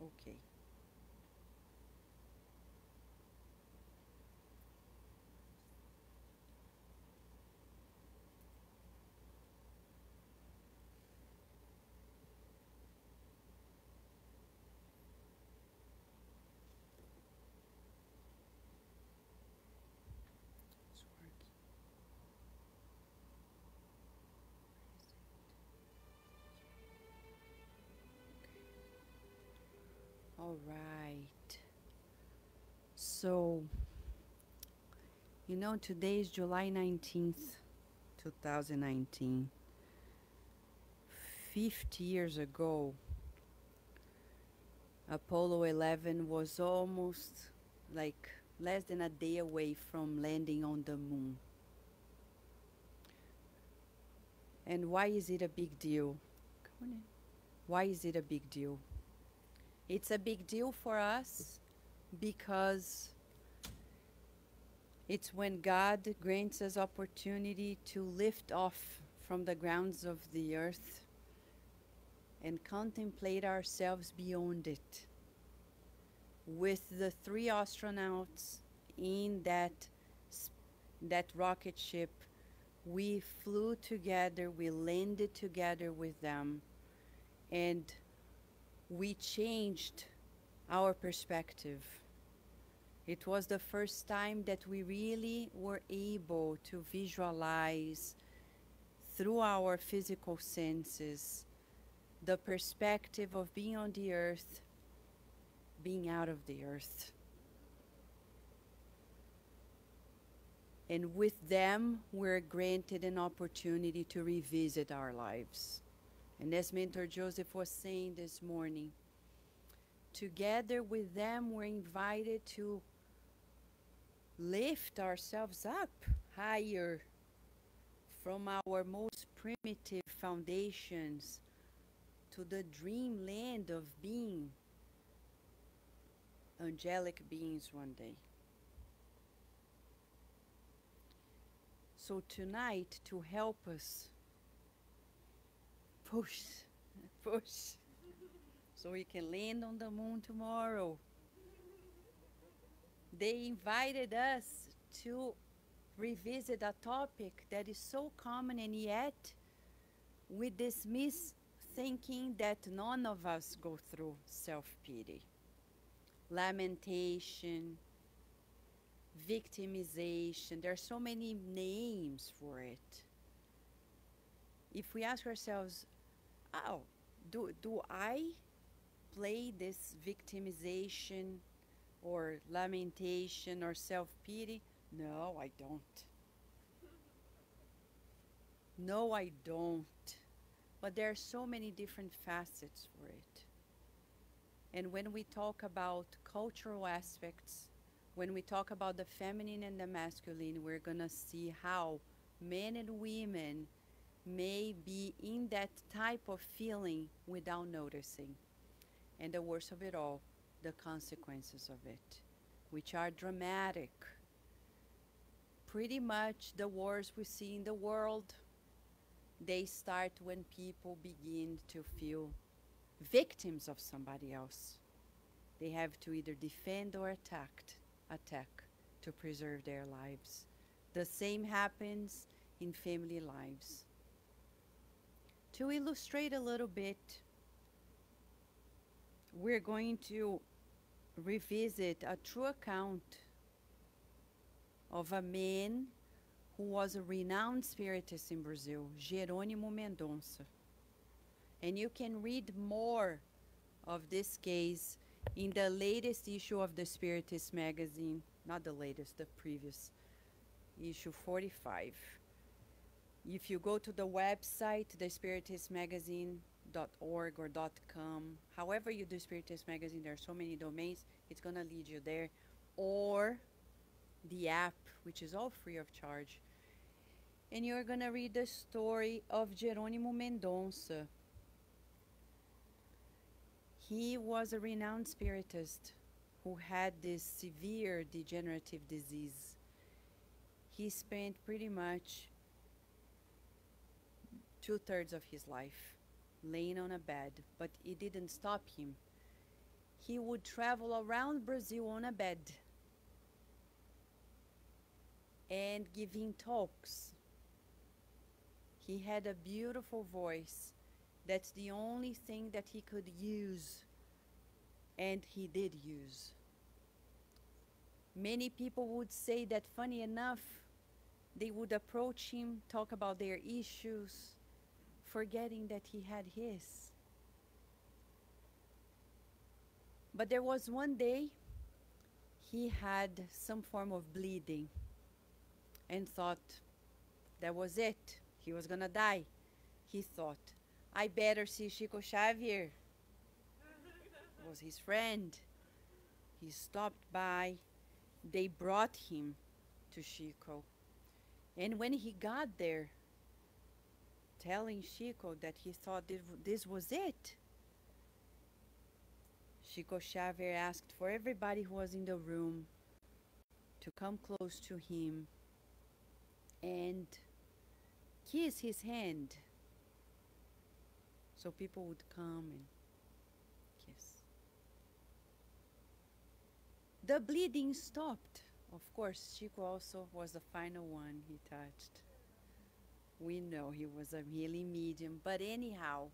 Okay. Swords. All right. So, today is July 19th, 2019. 50 years ago, Apollo 11 was almost like less than a day away from landing on the moon. And why is it a big deal? Come on in. Why is it a big deal? It's a big deal for us because it's when God grants us opportunity to lift off from the grounds of the earth and contemplate ourselves beyond it. With the three astronauts in that rocket ship, we flew together, we landed together with them, and we changed our perspective. It was the first time that we really were able to visualize through our physical senses the perspective of being on the earth, being out of the earth. And with them, we're granted an opportunity to revisit our lives. And as Mentor Joseph was saying this morning, together with them, we're invited to lift ourselves up higher from our most primitive foundations to the dreamland of being angelic beings one day. So tonight, to help us push, push, so we can land on the moon tomorrow, they invited us to revisit a topic that is so common, and yet we dismiss thinking that none of us go through self-pity, lamentation, victimization. There are so many names for it. If we ask ourselves, oh, do I play this victimization or lamentation or self-pity? No, I don't. No, I don't. But there are so many different facets for it. And when we talk about cultural aspects, when we talk about the feminine and the masculine, we're going to see how men and women may be in that type of feeling without noticing. And the worst of it all, the consequences of it, which are dramatic. Pretty much the wars we see in the world, they start when people begin to feel victims of somebody else. They have to either defend or attack to preserve their lives. The same happens in family lives. To illustrate a little bit, we're going to revisit a true account of a man who was a renowned spiritist in Brazil, Jerônimo Mendonça. And you can read more of this case in the latest issue of the Spiritist magazine, not the latest, the previous, issue 45. If you go to the website, thespiritistmagazine.org or .com, however you do Spiritist Magazine, there are so many domains, it's going to lead you there. Or the app, which is all free of charge. And you're going to read the story of Jerônimo Mendonça. He was a renowned spiritist who had this severe degenerative disease. He spent pretty much 2/3 of his life laying on a bed, but it didn't stop him. he would travel around Brazil on a bed and giving talks. He had a beautiful voice. That's the only thing that he could use, and he did use. Many people would say that, funny enough, they would approach him, talk about their issues, forgetting that he had his. But there was one day he had some form of bleeding and thought that was it. He was gonna die. He thought, I better see Chico Xavier. Was his friend. He stopped by. They brought him to Chico. And when he got there, telling Chico that he thought this was it, Chico Xavier asked for everybody who was in the room to come close to him and kiss his hand, so people would come and kiss. The bleeding stopped. Of course, Chico also was the final one he touched. We know he was a healing medium, but anyhow,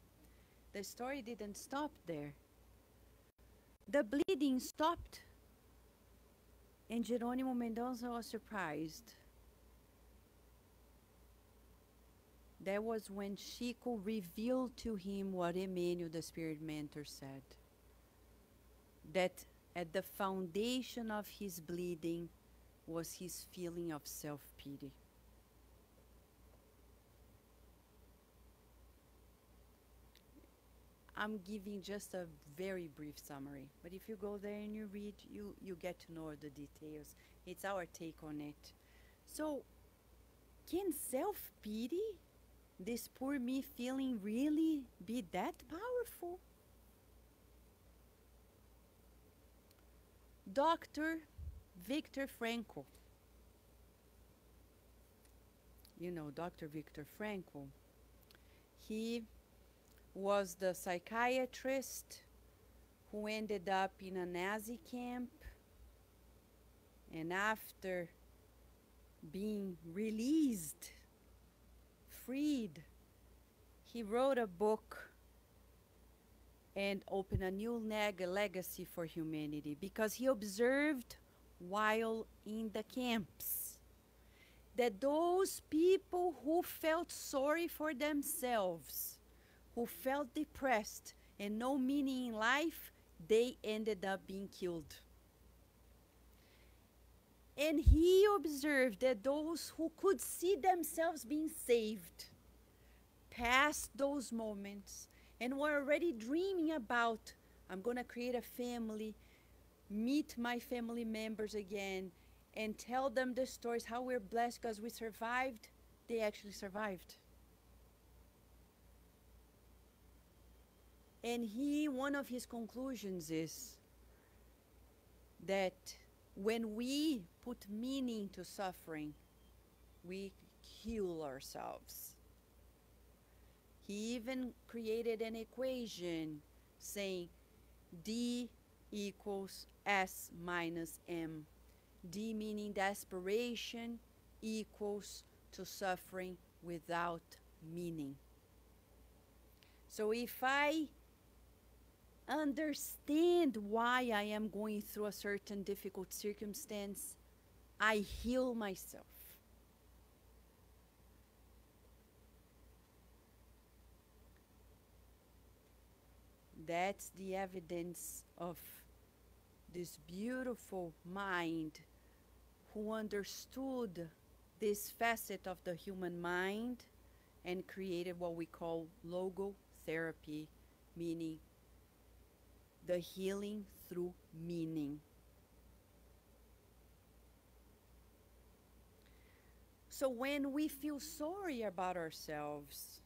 the story didn't stop there. The bleeding stopped, and Geronimo Mendonça was surprised. That was when Chico revealed to him what Emmanuel, the spirit mentor, said. That at the foundation of his bleeding was his feeling of self-pity. I'm giving just a very brief summary, but if you go there and you read, you get to know the details. It's our take on it. So, can self-pity, this poor me feeling, really be that powerful? Dr. Viktor Frankl. You know Dr. Viktor Frankl. He was the psychiatrist who ended up in a Nazi camp, and after being released, freed, he wrote a book and opened a new legacy for humanity, because he observed while in the camps that those people who felt sorry for themselves, who felt depressed and no meaning in life, they ended up being killed. And he observed that those who could see themselves being saved passed those moments and were already dreaming about, I'm going to create a family, meet my family members again, and tell them the stories, how we're blessed because we survived. They actually survived. And one of his conclusions is that when we put meaning to suffering, we heal ourselves. He even created an equation saying D equals S minus M. D meaning desperation equals to suffering without meaning. So if I understand why I am going through a certain difficult circumstance, I heal myself. That's the evidence of this beautiful mind who understood this facet of the human mind and created what we call logotherapy, meaning the healing through meaning. So when we feel sorry about ourselves,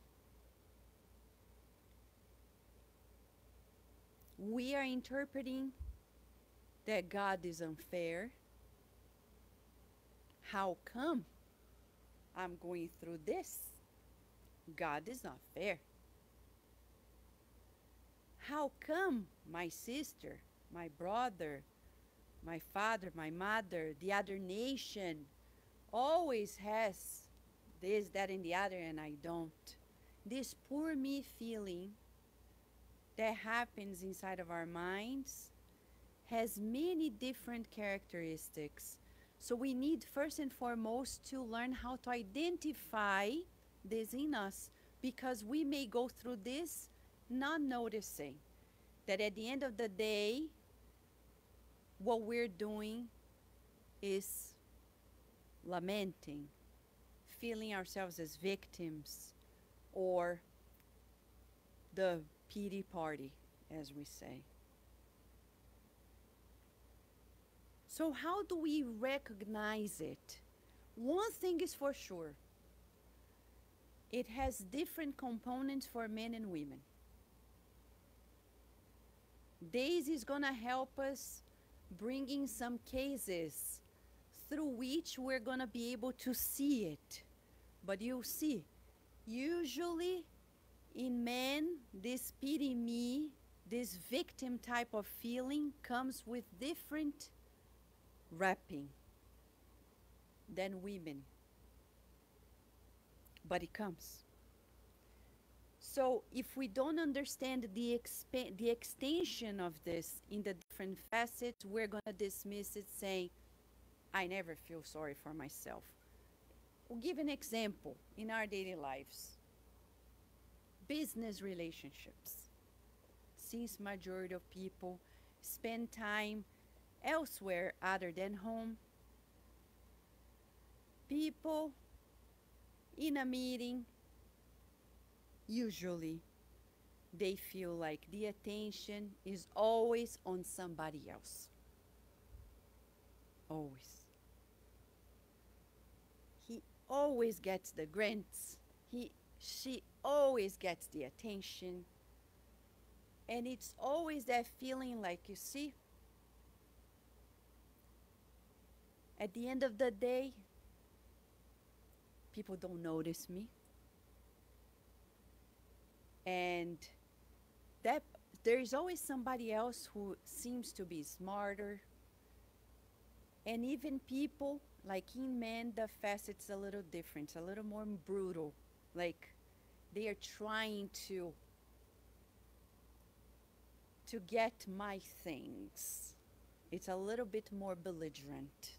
we are interpreting that God is unfair. How come I'm going through this? God is not fair. How come my sister my brother, my father, my mother, the other nation always has this, that, and the other, and I don't. This poor me feeling that happens inside of our minds has many different characteristics. So we need first and foremost to learn how to identify this in us, because we may go through this not noticing that at the end of the day, what we're doing is lamenting, feeling ourselves as victims, or the pity party, as we say. So how do we recognize it? One thing is for sure. It has different components for men and women. Deise is going to help us bring in some cases through which we're going to be able to see it. But you'll see, usually in men, this pity me, this victim type of feeling comes with different wrapping than women. But it comes. So if we don't understand the extension of this in the different facets, we're going to dismiss it saying, I never feel sorry for myself. We'll give an example in our daily lives. Business relationships. Since majority of people spend time elsewhere other than home, people in a meeting, usually they feel like the attention is always on somebody else. Always. He always gets the grants. She always gets the attention. And it's always that feeling like, you see, at the end of the day, people don't notice me. And that there is always somebody else who seems to be smarter. And even people, like in men, the facet's a little different, a little more brutal. Like they are trying to get my things. It's a little bit more belligerent.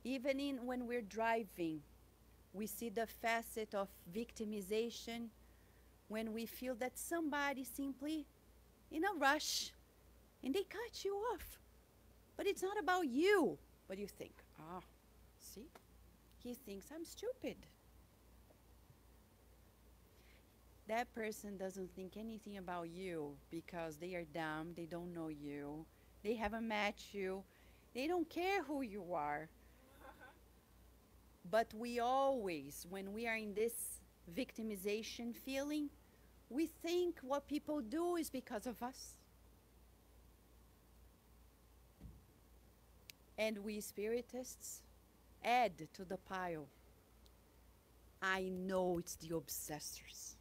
Even when we're driving, we see the facet of victimization when we feel that somebody simply in a rush and they cut you off. But it's not about you. But you think, see, he thinks I'm stupid. That person doesn't think anything about you because they are dumb, they don't know you, they haven't met you, they don't care who you are. But we always, when we are in this victimization feeling, we think what people do is because of us. And we spiritists add to the pile. I know it's the obsessors.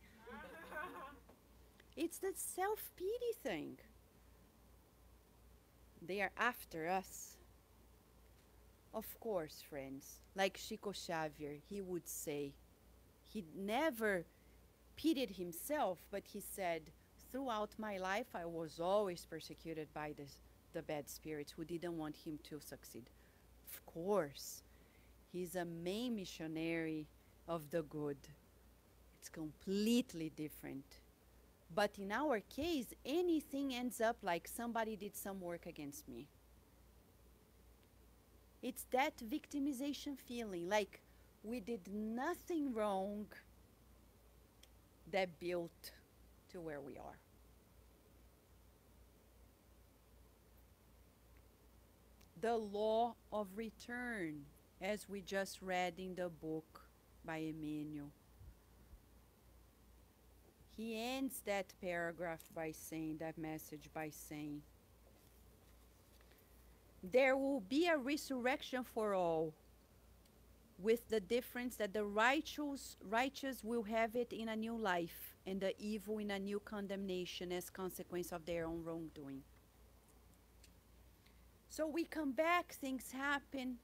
It's that self-pity thing. They are after us. Of course, friends, like Chico Xavier, he would say, he never pitied himself, but he said, throughout my life, I was always persecuted by the bad spirits who didn't want him to succeed. Of course, he's a main missionary of the good. It's completely different. But in our case, anything ends up like somebody did some work against me. It's that victimization feeling, like we did nothing wrong that built to where we are. The law of return, as we just read in the book by Emmanuel. He ends that paragraph by saying, that message by saying, there will be a resurrection for all. with the difference that the righteous will have it in a new life, and the evil in a new condemnation as consequence of their own wrongdoing. So we come back, things happen.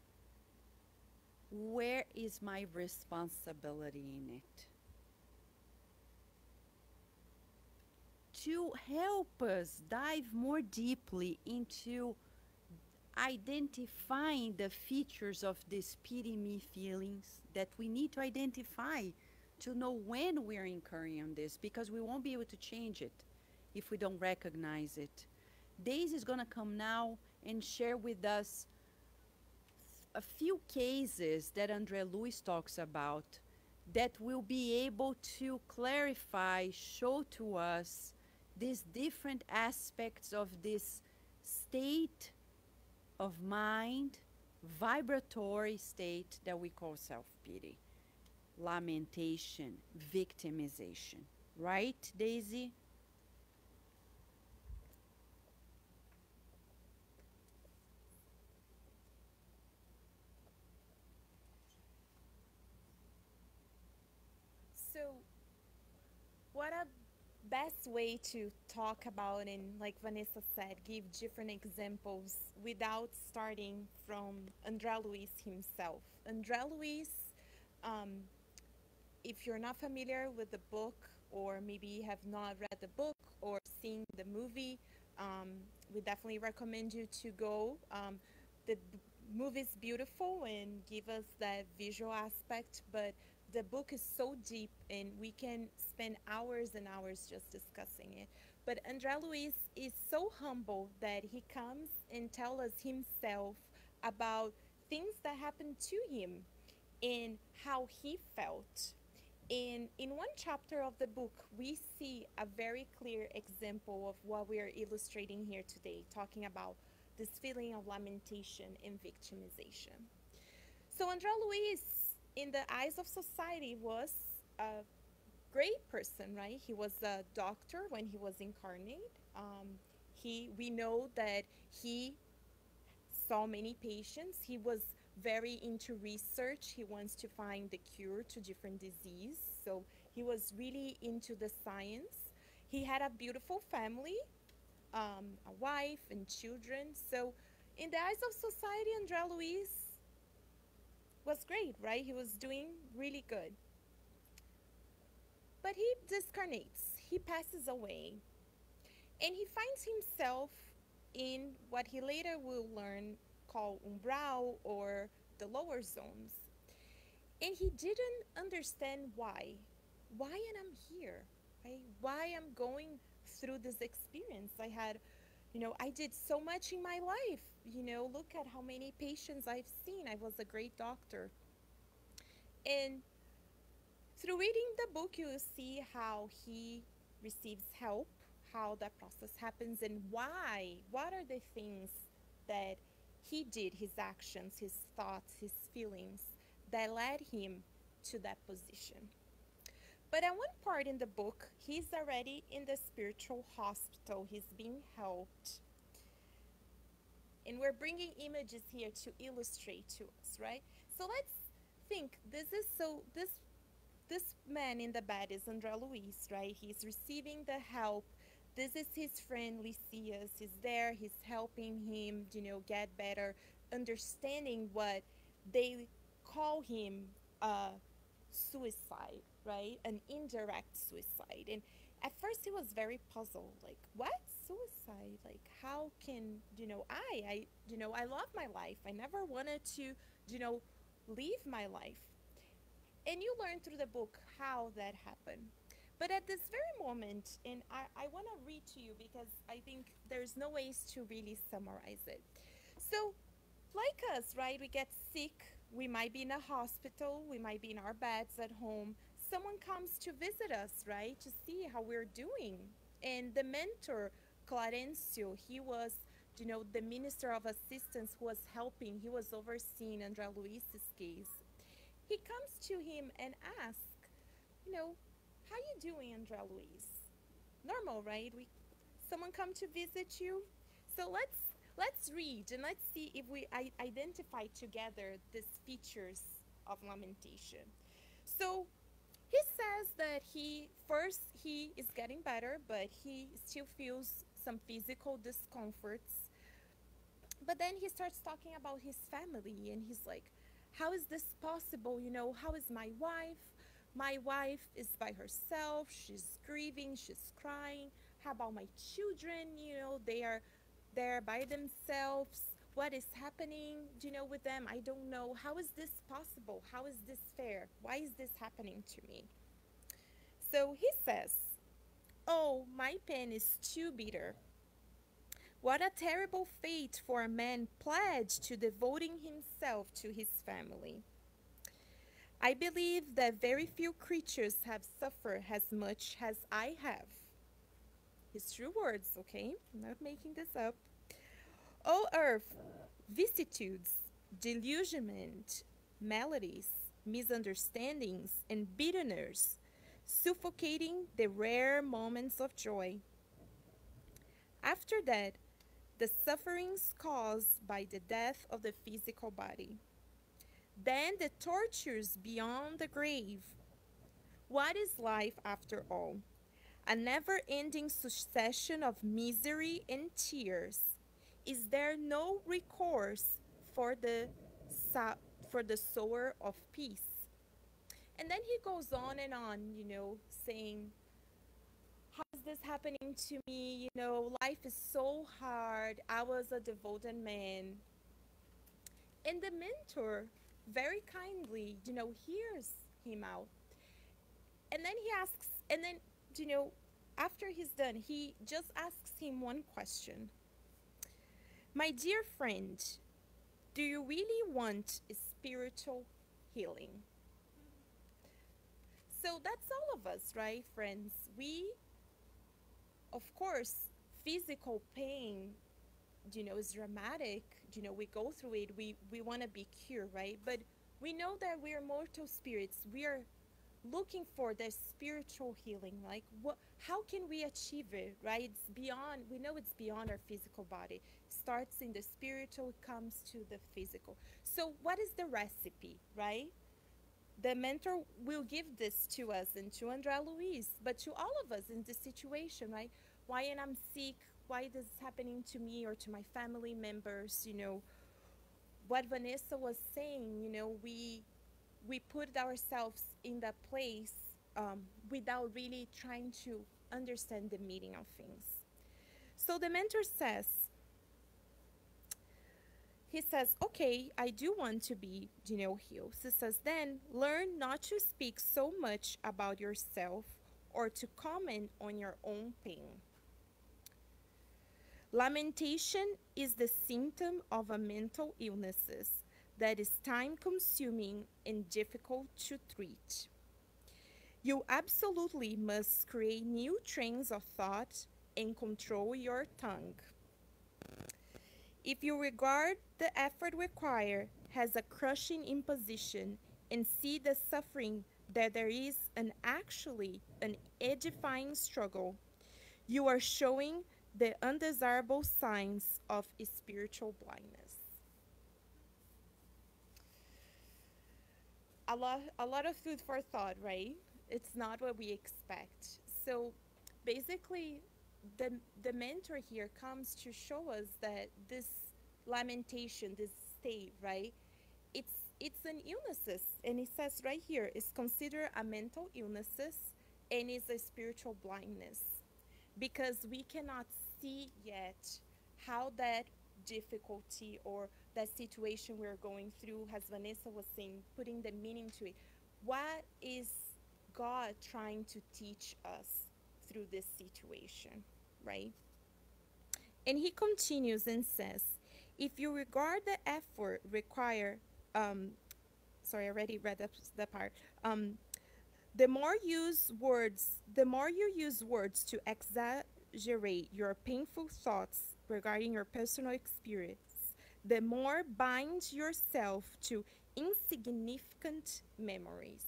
Where is my responsibility in it? To help us dive more deeply into identifying the features of these pity me feelings that we need to identify to know when we're incurring on this, because we won't be able to change it if we don't recognize it. Deise is going to come now and share with us a few cases that Andre Luis talks about that will be able to clarify, show to us these different aspects of this state of mind, vibratory state that we call self-pity, lamentation, victimization. Right, Deise? So, what a best way to talk about, and like Vanessa said, give different examples without starting from André Luiz himself. André Luiz, um, if you're not familiar with the book, or maybe have not read the book or seen the movie, um, we definitely recommend you to go. The movie is beautiful and give us that visual aspect, but the book is so deep and we can spend hours and hours just discussing it. But André Luiz is so humble that he comes and tells us himself about things that happened to him and how he felt. In one chapter of the book, we see a very clear example of what we are illustrating here today, talking about this feeling of lamentation and victimization. So, André Luiz, in the eyes of society, was a great person, right? He was a doctor when he was incarnate. We know that he saw many patients. He was very into research. He wants to find the cure to different disease. So he was really into the science. He had a beautiful family, a wife and children. So in the eyes of society, André Luiz was great, right? He was doing really good. But he discarnates. He passes away. And he finds himself in what he later will learn called umbral, or the lower zones. And he didn't understand why. Why am I here? Right? Why I'm going through this experience? I did so much in my life. Look at how many patients I've seen. I was a great doctor. And through reading the book, you will see how he receives help, how that process happens, and why. What are the things that he did, his actions, his thoughts, his feelings, that led him to that position. But at one part in the book, he's already in the spiritual hospital. He's being helped. And we're bringing images here to illustrate to us, right? So let's think. This man in the bed is André Luiz, right? He's receiving the help. This is his friend Lysias. He's there. He's helping him, get better, understanding what they call him suicide, right? An indirect suicide. And at first he was very puzzled, like, what? Suicide? Like, how can, I love my life. I never wanted to, leave my life. And you learn through the book how that happened. But at this very moment, and I want to read to you because I think there's no ways to really summarize it. So, like us, right? We get sick. We might be in a hospital. We might be in our beds at home. Someone comes to visit us, right? To see how we're doing. And the mentor, Clarencio, he was, the minister of assistance who was helping. He was overseeing André Luiz's case. He comes to him and asks, how you doing, André Luiz? Normal, right? Someone come to visit you. So let's read and let's see if we identify together these features of lamentation. So he says that he is getting better, but he still feels some physical discomforts. But then he starts talking about his family, and he's like, how is this possible? How is my wife? My wife is by herself. She's grieving. She's crying. How about my children? They're by themselves. What is happening, with them? I don't know. How is this possible? How is this fair? Why is this happening to me? So he says, oh, my pen is too bitter. What a terrible fate for a man pledged to devoting himself to his family. I believe that very few creatures have suffered as much as I have. His true words, okay? I'm not making this up. O earth, vicissitudes, delusionment, maladies, misunderstandings, and bitterness, suffocating the rare moments of joy. After that, the sufferings caused by the death of the physical body. Then the tortures beyond the grave. What is life after all? A never ending succession of misery and tears. Is there no recourse for for the sower of peace? And then he goes on and on, saying, how is this happening to me? Life is so hard. I was a devoted man. And the mentor very kindly, hears him out. And then he asks, and then, you know, after he's done, he just asks him one question. My dear friend, do you really want a spiritual healing? So that's all of us, right, friends? We, of course, physical pain, is dramatic. We go through it. We want to be cured, right? But we know that we are mortal spirits. We are looking for the spiritual healing. Like, how can we achieve it, right? It's beyond, we know it's beyond our physical body. It starts in the spiritual, comes to the physical. So what is the recipe, right? The mentor will give this to us and to Andrea Luis, but to all of us in this situation, right? Why am I sick? Why this is happening to me or to my family members? What Vanessa was saying, we put ourselves in that place without really trying to understand the meaning of things. So the mentor says, he says, okay, I do want to be, healed. He says, then learn not to speak so much about yourself or to comment on your own pain. Lamentation is the symptom of a mental illness that is time-consuming and difficult to treat. You absolutely must create new trains of thought and control your tongue. If you regard the effort required as a crushing imposition and see the suffering that there is actually an edifying struggle, you are showing the undesirable signs of spiritual blindness. A lot of food for thought, right? It's not what we expect. So basically, the mentor here comes to show us that this lamentation, this state, right? It's an illness, and it says right here, it's considered a mental illness and is a spiritual blindness, because we cannot see yet how that difficulty or that situation we're going through, as Vanessa was saying, putting the meaning to it. What is God trying to teach us through this situation, right? And he continues and says, if you regard the effort required, sorry, I already read that part. The more you use words to exaggerate your painful thoughts regarding your personal experience, the more bind yourself to insignificant memories.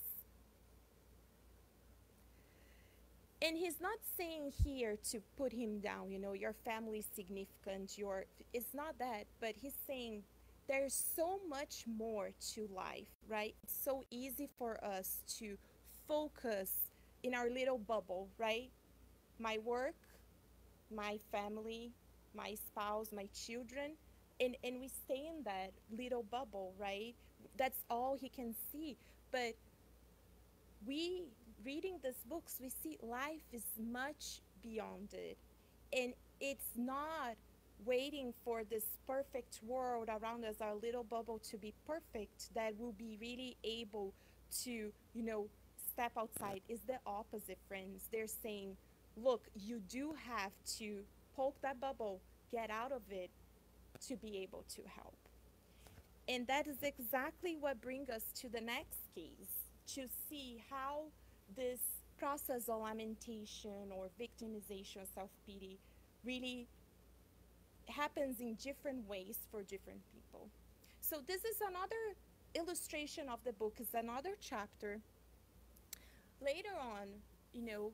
And he's not saying here to put him down, your family is significant, it's not that, but he's saying there's so much more to life, right? It's so easy for us to focus in our little bubble, right? My work, my family, my spouse, my children, and we stay in that little bubble, right? That's all he can see. But we, reading these books, we see life is much beyond it. And it's not waiting for this perfect world around us, our little bubble, to be perfect, that we'll be really able to, step outside. Is the opposite, friends. They're saying, look, you do have to poke that bubble, get out of it to be able to help. And that is exactly what brings us to the next case, to see how this process of lamentation or victimization, self-pity, really happens in different ways for different people. So this is another illustration of the book, is another chapter. Later on, you know,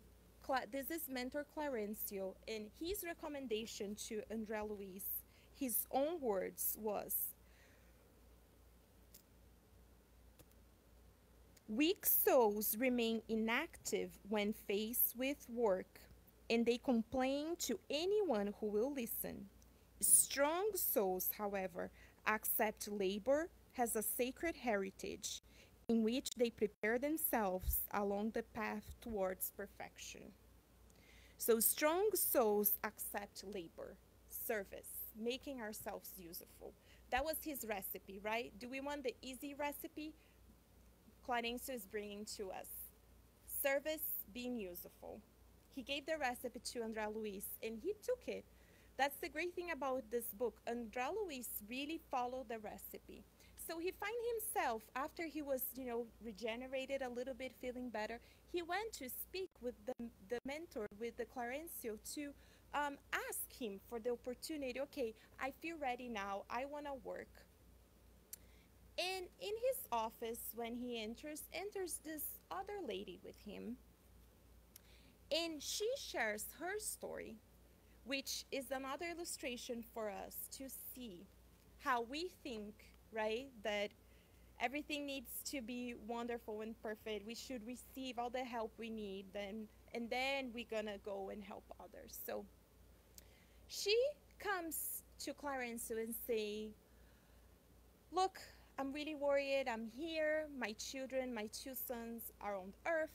this is Mentor Clarencio, and his recommendation to André Luiz, his own words was, weak souls remain inactive when faced with work, and they complain to anyone who will listen. Strong souls, however, accept labor as a sacred heritage in which they prepare themselves along the path towards perfection. So strong souls accept labor, service, making ourselves useful. That was his recipe, right? Do we want the easy recipe? Clarencio is bringing to us service, being useful. He gave the recipe to André Luiz, and he took it. That's the great thing about this book. André Luiz really followed the recipe. So he found himself, after he was, regenerated a little bit, feeling better, he went to speak with the mentor, with the Clarencio, to ask him for the opportunity. Okay, I feel ready now. I want to work. And in his office, when he enters this other lady with him, and she shares her story, which is another illustration for us to see how we think, right, that everything needs to be wonderful and perfect. We should receive all the help we need, and then we're gonna go and help others. So she comes to Clarencio and say, look, I'm really worried. I'm here. My children, my two sons are on earth.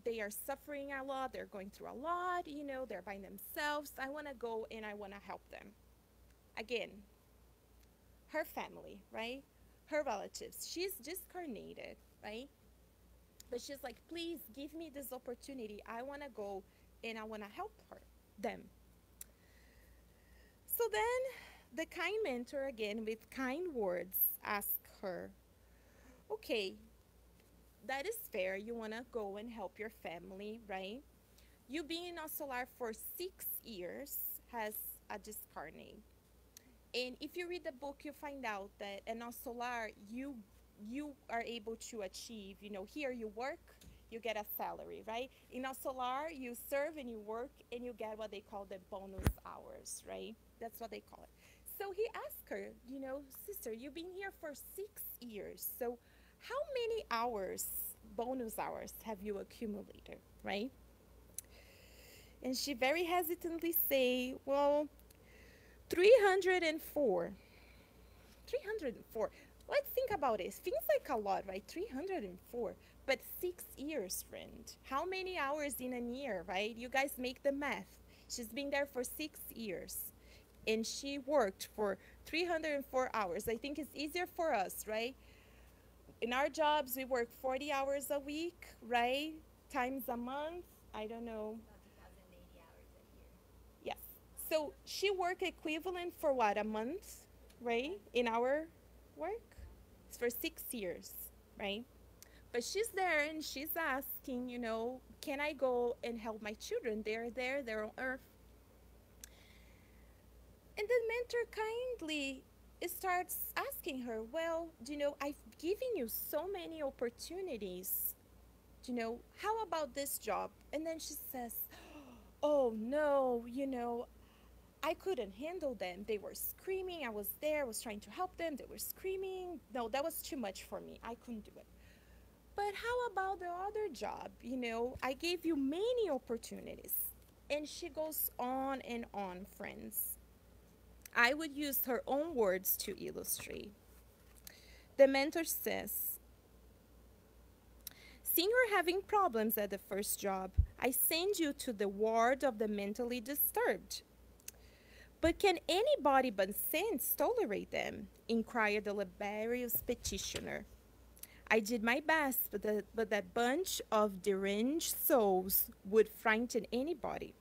They are suffering a lot. They're going through a lot. They're by themselves. I want to go and I want to help them. Again, her family, right? Her relatives. She's discarnated, right? But she's like, please give me this opportunity. I want to go and I want to help them. So then the kind mentor, again, with kind words, asks her, okay, that is fair. You want to go and help your family, right? You being in Solar for 6 years has a discarnate. And if you read the book, you find out that in Solar, you are able to achieve, here you work, you get a salary, right? In Solar, you serve and you work and you get what they call the bonus hours, right? That's what they call it. So he asked her, sister, you've been here for 6 years. So how many hours, bonus hours, have you accumulated, right? And she very hesitantly say, well, 304. 304. Let's think about it. Seems like a lot, right? 304. But 6 years, friend. How many hours in a year, right? You guys make the math. She's been there for 6 years. And she worked for 304 hours. I think it's easier for us, right? In our jobs, we work 40 hours a week, right? Times a month, I don't know. About 2,080 hours a year. Yes. So she worked equivalent for what, a month, right? In our work? It's for 6 years, right? But she's there and she's asking, can I go and help my children? They're there, they're on earth. And the mentor kindly starts asking her, well, I've given you so many opportunities. How about this job? And then she says, oh, no, I couldn't handle them. They were screaming. I was there, I was trying to help them. They were screaming. No, that was too much for me. I couldn't do it. But how about the other job? I gave you many opportunities. And she goes on, friends. I would use her own words to illustrate. The mentor says, seeing you're having problems at the first job, I send you to the ward of the mentally disturbed. But can anybody but saints tolerate them? Inquired the laborious petitioner. I did my best, but that bunch of deranged souls would frighten anybody.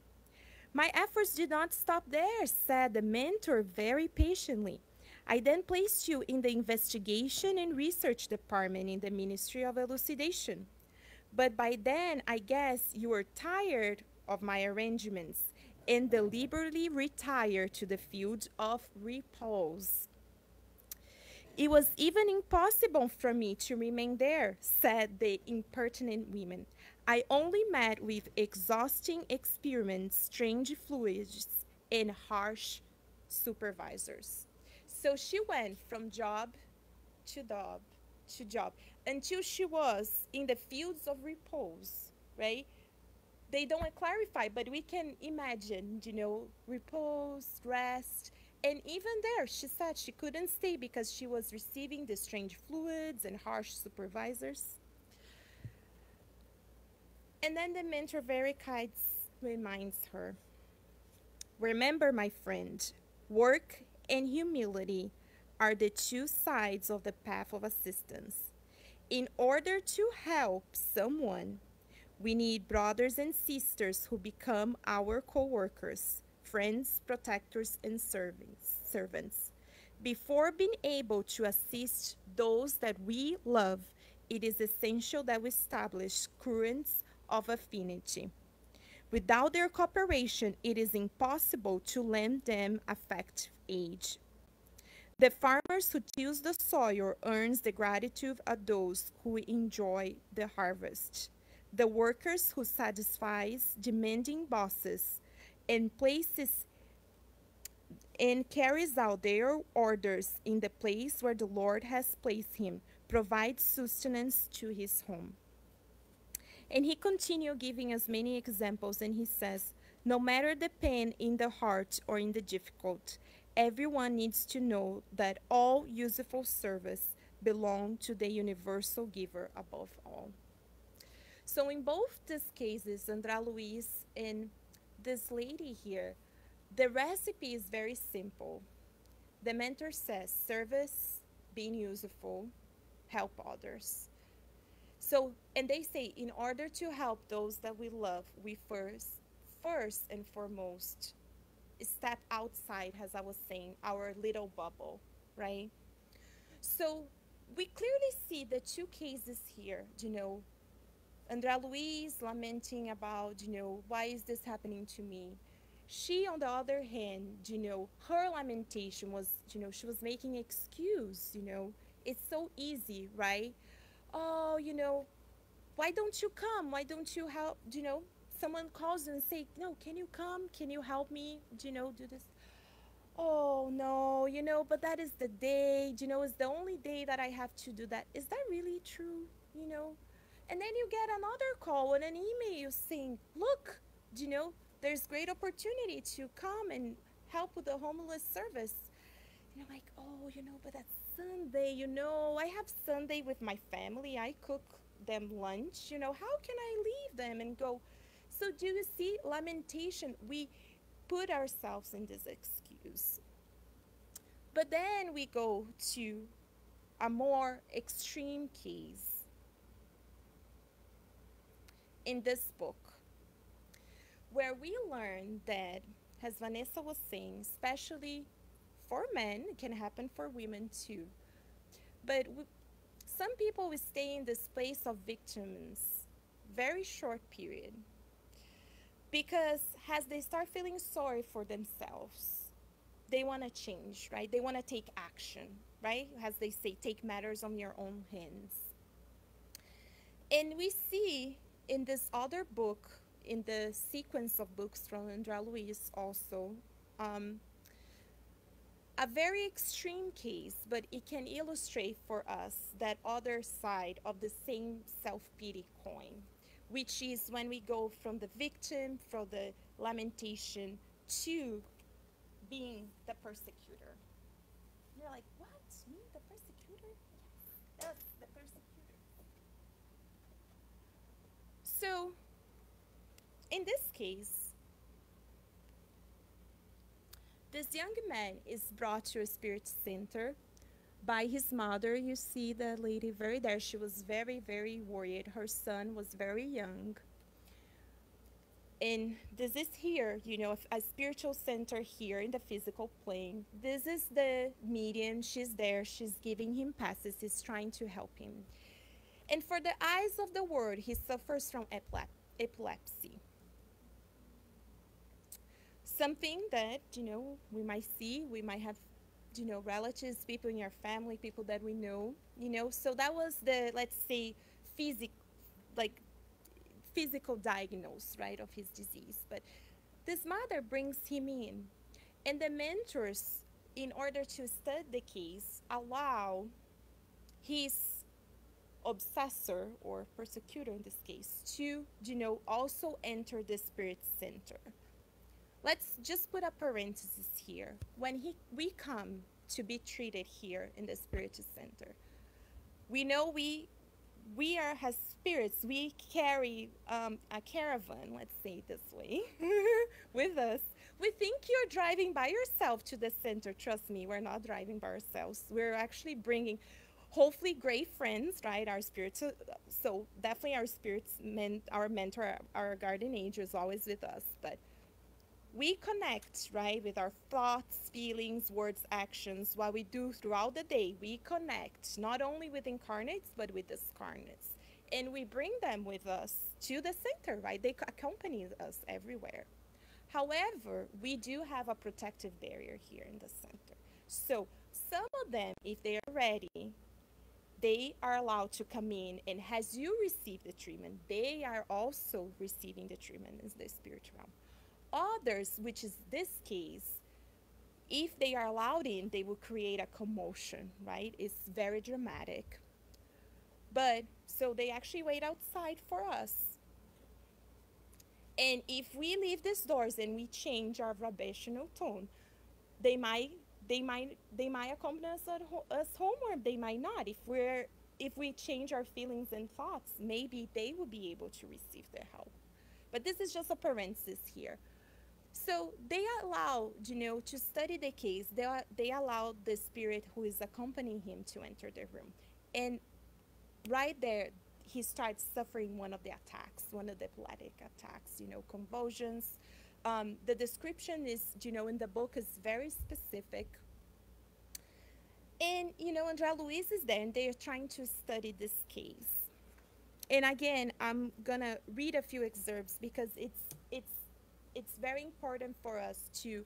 My efforts did not stop there, said the mentor very patiently. I then placed you in the investigation and research department in the Ministry of Elucidation. But by then, I guess you were tired of my arrangements and deliberately retired to the field of repose. It was even impossible for me to remain there, said the impertinent women. I only met with exhausting experiments, strange fluids, and harsh supervisors. So she went from job to job until she was in the fields of repose, right? They don't clarify, but we can imagine, repose, rest. And even there, she said she couldn't stay because she was receiving the strange fluids and harsh supervisors. And then the mentor very kind reminds her, remember, my friend, work and humility are the two sides of the path of assistance. In order to help someone, we need brothers and sisters who become our co-workers, friends, protectors, and servants. Before being able to assist those that we love, it is essential that we establish currents of affinity. Without their cooperation, it is impossible to lend them affective aid. The farmers who tills the soil earns the gratitude of those who enjoy the harvest. The workers who satisfies demanding bosses and places and carries out their orders in the place where the Lord has placed him, provides sustenance to his home. And he continued giving us many examples, and he says, no matter the pain in the heart or in the difficult, everyone needs to know that all useful service belongs to the universal giver above all. So in both these cases, André Luiz and this lady here, the recipe is very simple. The mentor says, service, being useful, help others. So, and they say, in order to help those that we love, we first and foremost, step outside, as I was saying, our little bubble, right? So we clearly see the two cases here, André Luiz lamenting about, why is this happening to me? She, on the other hand, her lamentation was, she was making excuse, It's so easy, right? Oh, why don't you come? Why don't you help? Someone calls and say, no, can you come? Can you help me, do this? Oh, no, but that is the day, it's the only day that I have to do that. Is that really true, And then you get another call and an email saying, look, there's great opportunity to come and help with the homeless service. Like, oh, but that's Sunday, I have Sunday with my family. I cook them lunch, how can I leave them and go? So do you see lamentation? We put ourselves in this excuse. But then we go to a more extreme case in this book, where we learn that, as Vanessa was saying, especially for men, it can happen for women too, but some people will stay in this place of victims very short period, because as they start feeling sorry for themselves, they want to change, right? They want to take action, right? As they say, take matters on your own hands. And we see in this other book, in the sequence of books from André Luiz also, a very extreme case, but it can illustrate for us that other side of the same self-pity coin, which is when we go from the victim, from the lamentation, to being the persecutor. You're like, what? Me, the persecutor? Yes, us, the persecutor. So, in this case, this young man is brought to a spirit center by his mother. You see the lady very there. She was very, very worried. Her son was very young. And this is here, you know, a spiritual center here in the physical plane. This is the medium. She's there. She's giving him passes. She's trying to help him. And for the eyes of the world, he suffers from epilepsy. Something that, you know, we might see, we might have, you know, relatives, people in your family, people that we know, you know. So that was the, let's say, physical diagnosis, right, of his disease. But this mother brings him in, and the mentors, in order to study the case, allow his obsessor or persecutor in this case to, you know, also enter the spirit center. Let's just put a parenthesis here. When we come to be treated here in the spiritual center, we know we are as spirits. We carry a caravan, let's say it this way, with us. We think you're driving by yourself to the center. Trust me, we're not driving by ourselves. We're actually bringing, hopefully, great friends, right? Our spirits. So definitely our spirits, our mentor, our guardian angel is always with us. But we connect, right, with our thoughts, feelings, words, actions. What we do throughout the day, we connect not only with incarnates, but with discarnates. And we bring them with us to the center, right? They accompany us everywhere. However, we do have a protective barrier here in the center. So some of them, if they are ready, they are allowed to come in, and as you receive the treatment, they are also receiving the treatment in the spiritual realm. Others, which is this case, if they are allowed in, they will create a commotion, right? It's very dramatic. But, so they actually wait outside for us. And if we leave these doors and we change our vibrational tone, they might accompany us home, or they might not. If we change our feelings and thoughts, maybe they will be able to receive their help. But this is just a parenthesis here. So they allow, you know, to study the case. They allow the spirit who is accompanying him to enter the room. And right there, he starts suffering one of the attacks, one of the epileptic attacks, you know, convulsions. The description is, you know, in the book is very specific. And, you know, Andrea Luiz is there, and they are trying to study this case. And again, I'm going to read a few excerpts because it's very important for us to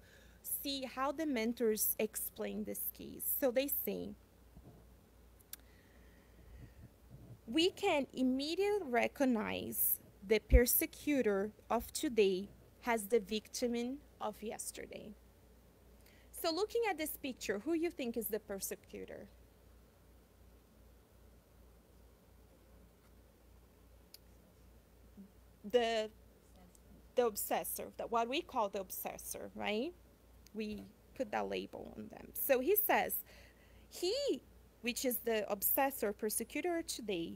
see how the mentors explain this case. So they say, we can immediately recognize the persecutor of today as the victim of yesterday. So looking at this picture, who you think is the persecutor? The obsessor, what we call the obsessor, right? We put that label on them. So he says, he, which is the obsessor, persecutor today,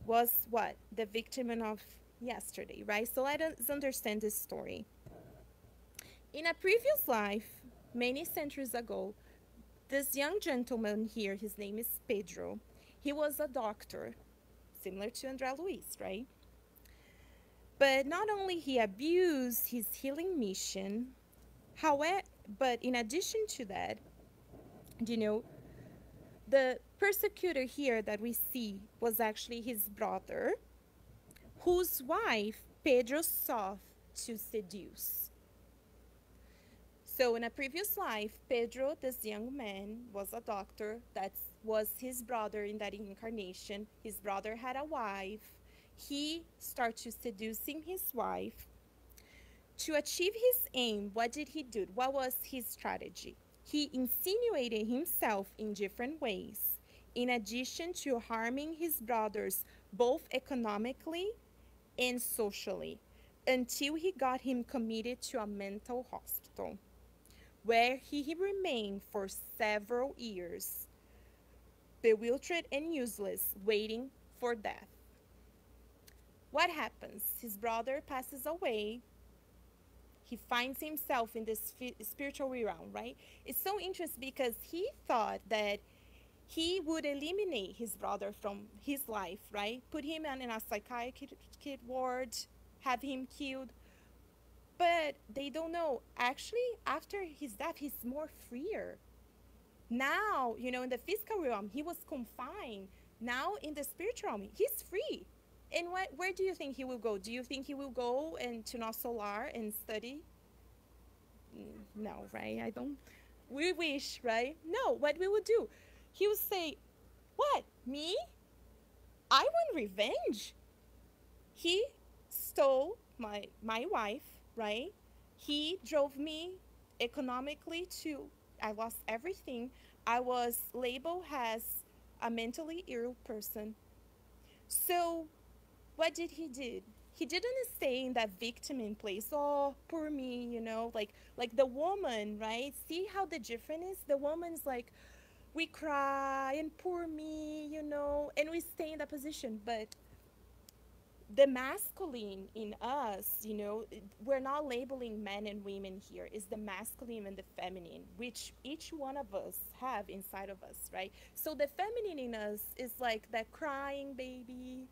was what? The victim of yesterday, right? So let us understand this story. In a previous life, many centuries ago, this young gentleman here, his name is Pedro, he was a doctor, similar to Andrea Luiz, right? But not only he abused his healing mission, however, but in addition to that, you know, the persecutor here that we see was actually his brother, whose wife Pedro sought to seduce. So in a previous life, Pedro, this young man, was a doctor. That was his brother in that incarnation. His brother had a wife. He started seducing his wife to achieve his aim, what did he do? What was his strategy? He insinuated himself in different ways, in addition to harming his brothers both economically and socially, until he got him committed to a mental hospital, where he remained for several years, bewildered and useless, waiting for death. What happens? His brother passes away. He finds himself in this spiritual realm, right? It's so interesting because he thought that he would eliminate his brother from his life, right? Put him in a psychiatric ward, have him killed. But they don't know. Actually, after his death, he's more freer. Now, in the physical realm, he was confined. Now, in the spiritual realm, he's free. And where do you think he will go? Do you think he will go to Nosso Solar and study? No, right? I don't. We wish, right? No, what we would do? He would say, what, me? I want revenge. He stole my wife, right? He drove me economically to, I lost everything. I was labeled as a mentally ill person. So what did he do? He didn't stay in that victim place. Oh, poor me, like the woman, right? See how the difference is? The woman's like, we cry and poor me, and we stay in that position. But the masculine in us, we're not labeling men and women here. It's the masculine and the feminine, which each one of us have inside of us, right? So the feminine in us is like that crying baby.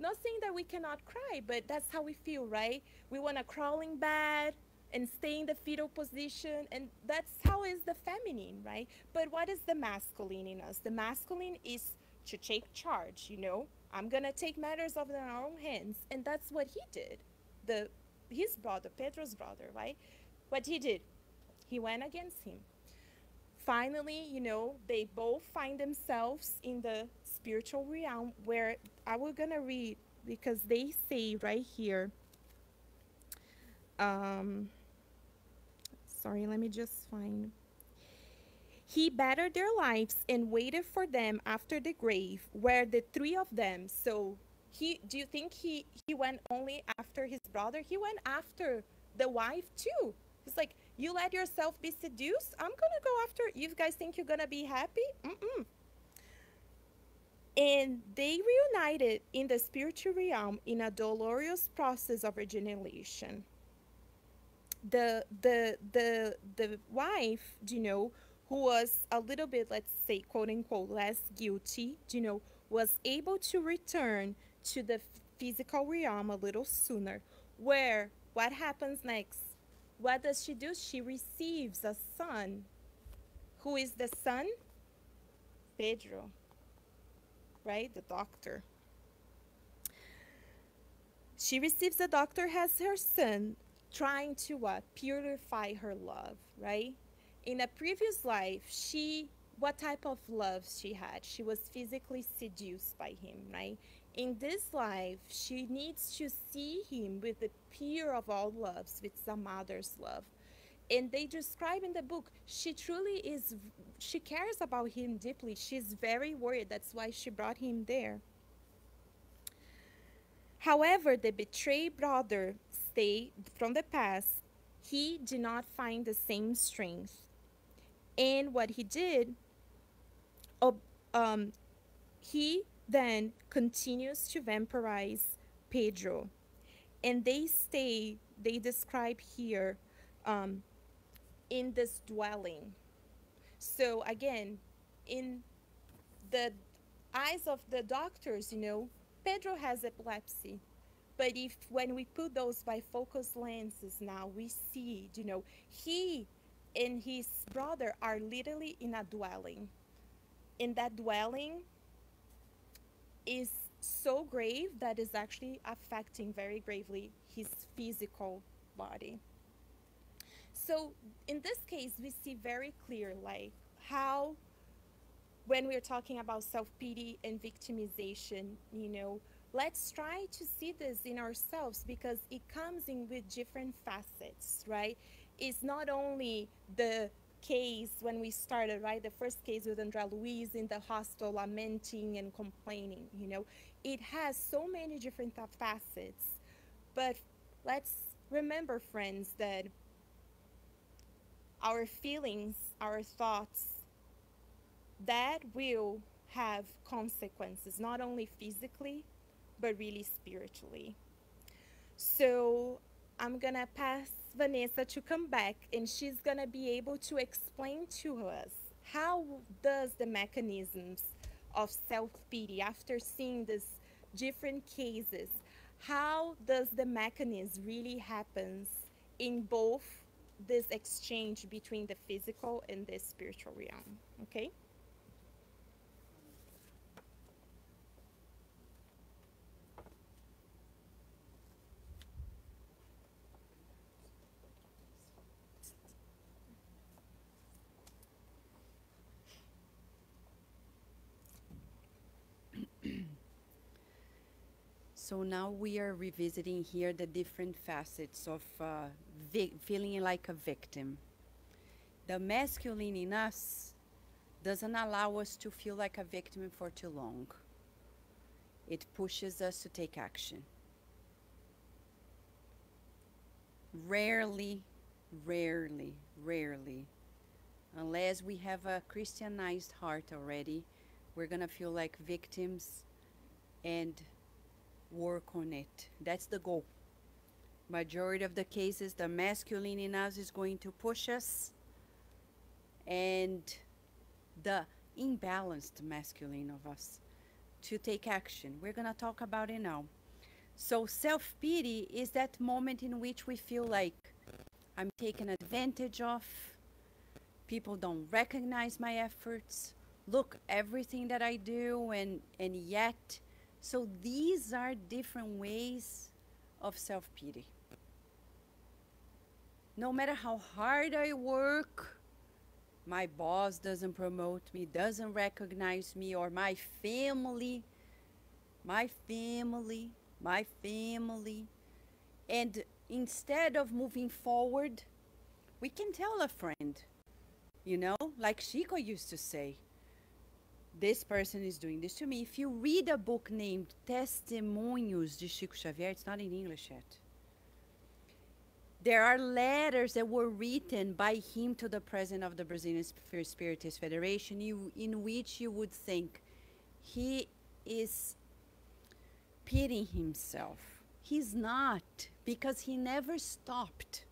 Not saying that we cannot cry, but that's how we feel, right? We want to crawl in bed and stay in the fetal position, and that's how is the feminine, right? But what is the masculine in us? The masculine is to take charge, I'm gonna take matters of our own hands, and that's what he did. His brother, Pedro's brother, right? What he did, he went against him. Finally, they both find themselves in the spiritual realm, where I was gonna read because they say right here. Sorry, let me just find. He bettered their lives and waited for them after the grave, where the three of them. So do you think he went only after his brother? He went after the wife too. It's like, you let yourself be seduced, I'm gonna go after you. Guys think you're gonna be happy? And they reunited in the spiritual realm in a dolorous process of regeneration. The wife, who was a little bit, let's say, quote unquote, less guilty, was able to return to the physical realm a little sooner. Where, what happens next? What does she do? She receives a son. Who is the son? Pedro, right? The doctor. She receives the doctor as her son, trying to what? Purify her love, right? In a previous life, what type of love she had? She was physically seduced by him, right? In this life, she needs to see him with the pure of all loves, with a mother's love. And they describe in the book, she cares about him deeply. She's very worried. That's why she brought him there. However, the betrayed brother stayed from the past. He did not find the same strength. And what he did, he then continues to vampirize Pedro. And they describe here, in this dwelling. So again, in the eyes of the doctors, Pedro has epilepsy. But when we put those bifocus lenses now, we see, he and his brother are literally in a dwelling. And that dwelling is so grave that is actually affecting very gravely his physical body. So in this case, we see very clear, like, how when we're talking about self-pity and victimization, let's try to see this in ourselves, because it comes in with different facets, right? It's not only the case when we started, right? The first case with Andrea Louise in the hospital lamenting and complaining, you know, it has so many different facets. But let's remember, friends, that our feelings, our thoughts, that will have consequences, not only physically, but really spiritually. So I'm gonna pass Vanessa to come back, and she's gonna be able to explain to us how does the mechanisms of self-pity, after seeing these different cases, how does the mechanism really happens in both this exchange between the physical and the spiritual realm, okay? So now we are revisiting here the different facets of feeling like a victim. The masculine in us doesn't allow us to feel like a victim for too long. It pushes us to take action. Rarely, rarely, unless we have a Christianized heart already, we're gonna feel like victims and work on it. That's the goal. Majority of the cases, the masculine in us is going to push us, and the imbalanced masculine of us to take action. We're going to talk about it now. So self-pity is that moment in which we feel like I'm taken advantage of, people don't recognize my efforts, look everything that I do, and yet. So these are different ways of self-pity. No matter how hard I work, my boss doesn't promote me, doesn't recognize me, or my family. And instead of moving forward, we can tell a friend, you know, like Chico used to say, this person is doing this to me. If you read a book named Testemunhos de Chico Xavier, it's not in English yet. There are letters that were written by him to the president of the Brazilian Spiritist Federation, in which you would think he is pitying himself. He's not, because he never stopped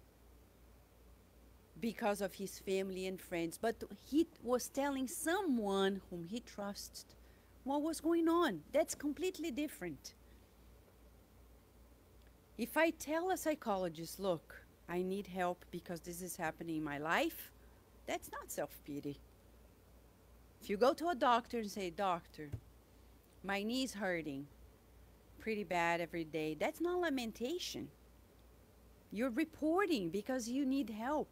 because of his family and friends, but he was telling someone whom he trusted what was going on. That's completely different. If I tell a psychologist, look, I need help because this is happening in my life, that's not self-pity. If you go to a doctor and say, doctor, my knee's hurting pretty bad every day, that's not lamentation. You're reporting because you need help.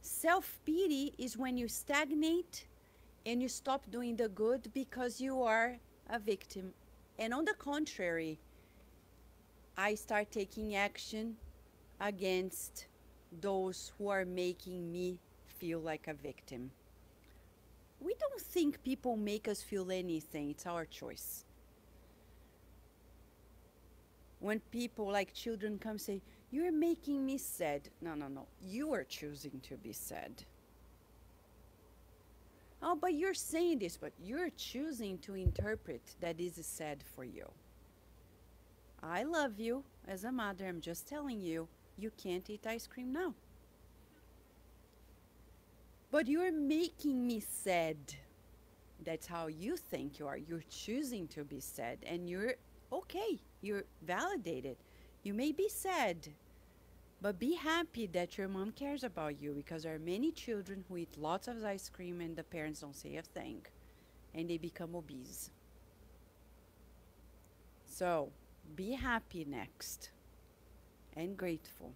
Self-pity is when you stagnate and you stop doing the good because you are a victim. And on the contrary, I start taking action against those who are making me feel like a victim. We don't think people make us feel anything. It's our choice. When people, like children, come say, you're making me sad. No. You are choosing to be sad. Oh, but you're saying this, but you're choosing to interpret that this is sad for you. I love you as a mother. I'm just telling you, you can't eat ice cream now. But you're making me sad. That's how you think you are. You're choosing to be sad, and you're okay. You're validated. You may be sad, but be happy that your mom cares about you, because there are many children who eat lots of ice cream and the parents don't say a thing, and they become obese. So be happy next and grateful.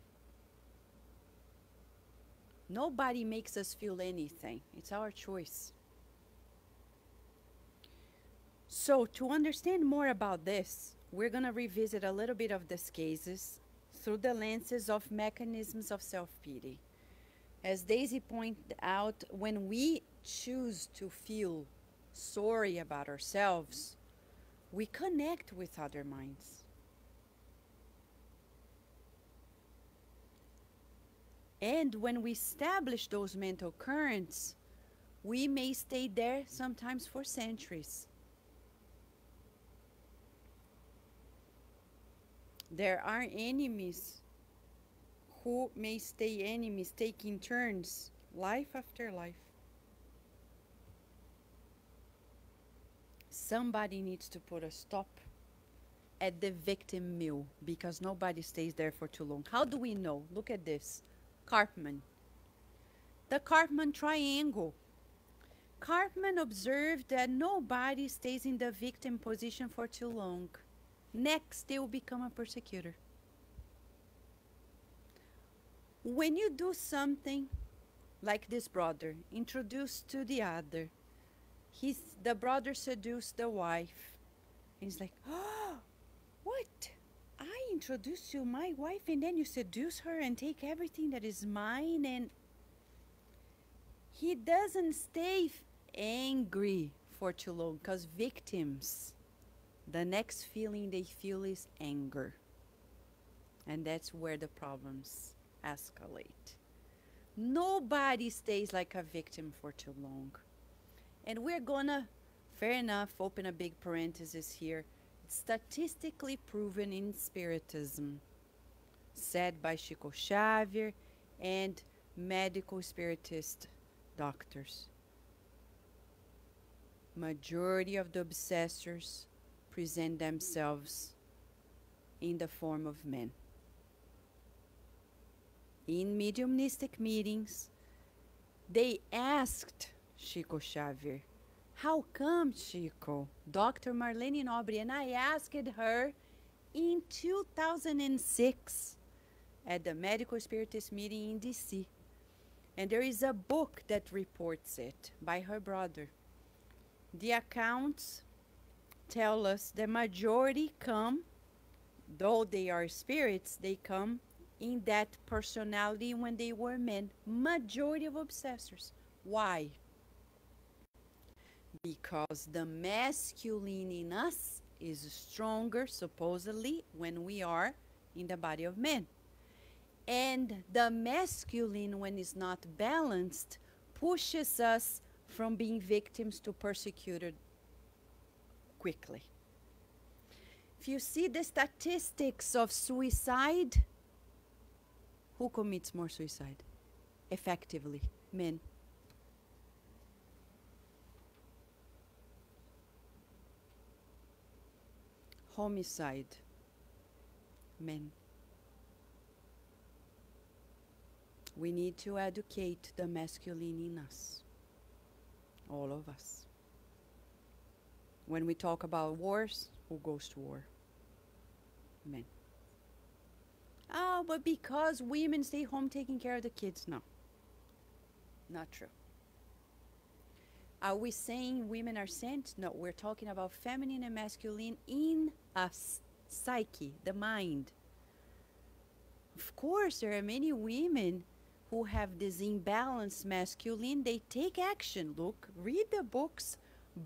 Nobody makes us feel anything. It's our choice. So to understand more about this, we're going to revisit a little bit of these cases through the lenses of mechanisms of self-pity. As Deise pointed out, when we choose to feel sorry about ourselves, we connect with other minds. And when we establish those mental currents, we may stay there sometimes for centuries. There are enemies who may stay enemies, taking turns, life after life. Somebody needs to put a stop at the victim mill, because nobody stays there for too long. How do we know? Look at this. Karpman. The Karpman triangle. Karpman observed that nobody stays in the victim position for too long. Next, they will become a persecutor. When you do something like this brother, introduced to the other, the brother seduced the wife. And he's like, oh, what? I introduced you my wife and then you seduce her and take everything that is mine? And he doesn't stay angry for too long, because victims, the next feeling they feel is anger. And that's where the problems escalate. Nobody stays like a victim for too long. And we're gonna, fair enough, open a big parenthesis here. It's statistically proven in Spiritism, said by Chico Xavier and medical spiritist doctors. Majority of the obsessors present themselves in the form of men. In mediumistic meetings, they asked Chico Xavier, how come, Chico? Dr. Marlene Nobre, and I asked her in 2006 at the Medical Spiritist meeting in Deise. And there is a book that reports it by her brother. The accounts tell us the majority come, though they are spirits, they come in that personality when they were men. Majority of obsessors. Why? Because the masculine in us is stronger, supposedly, when we are in the body of men. And the masculine, when it's not balanced, pushes us from being victims to persecuted quickly. If you see the statistics of suicide, who commits more suicide? Effectively, men. Homicide, men. We need to educate the masculine in us, all of us. When we talk about wars, who goes to war? Men. Oh, but because women stay home taking care of the kids. No, not true. Are we saying women are sent? No, we're talking about feminine and masculine in us, psyche, the mind. Of course, there are many women who have this imbalanced masculine. They take action. Look, read the books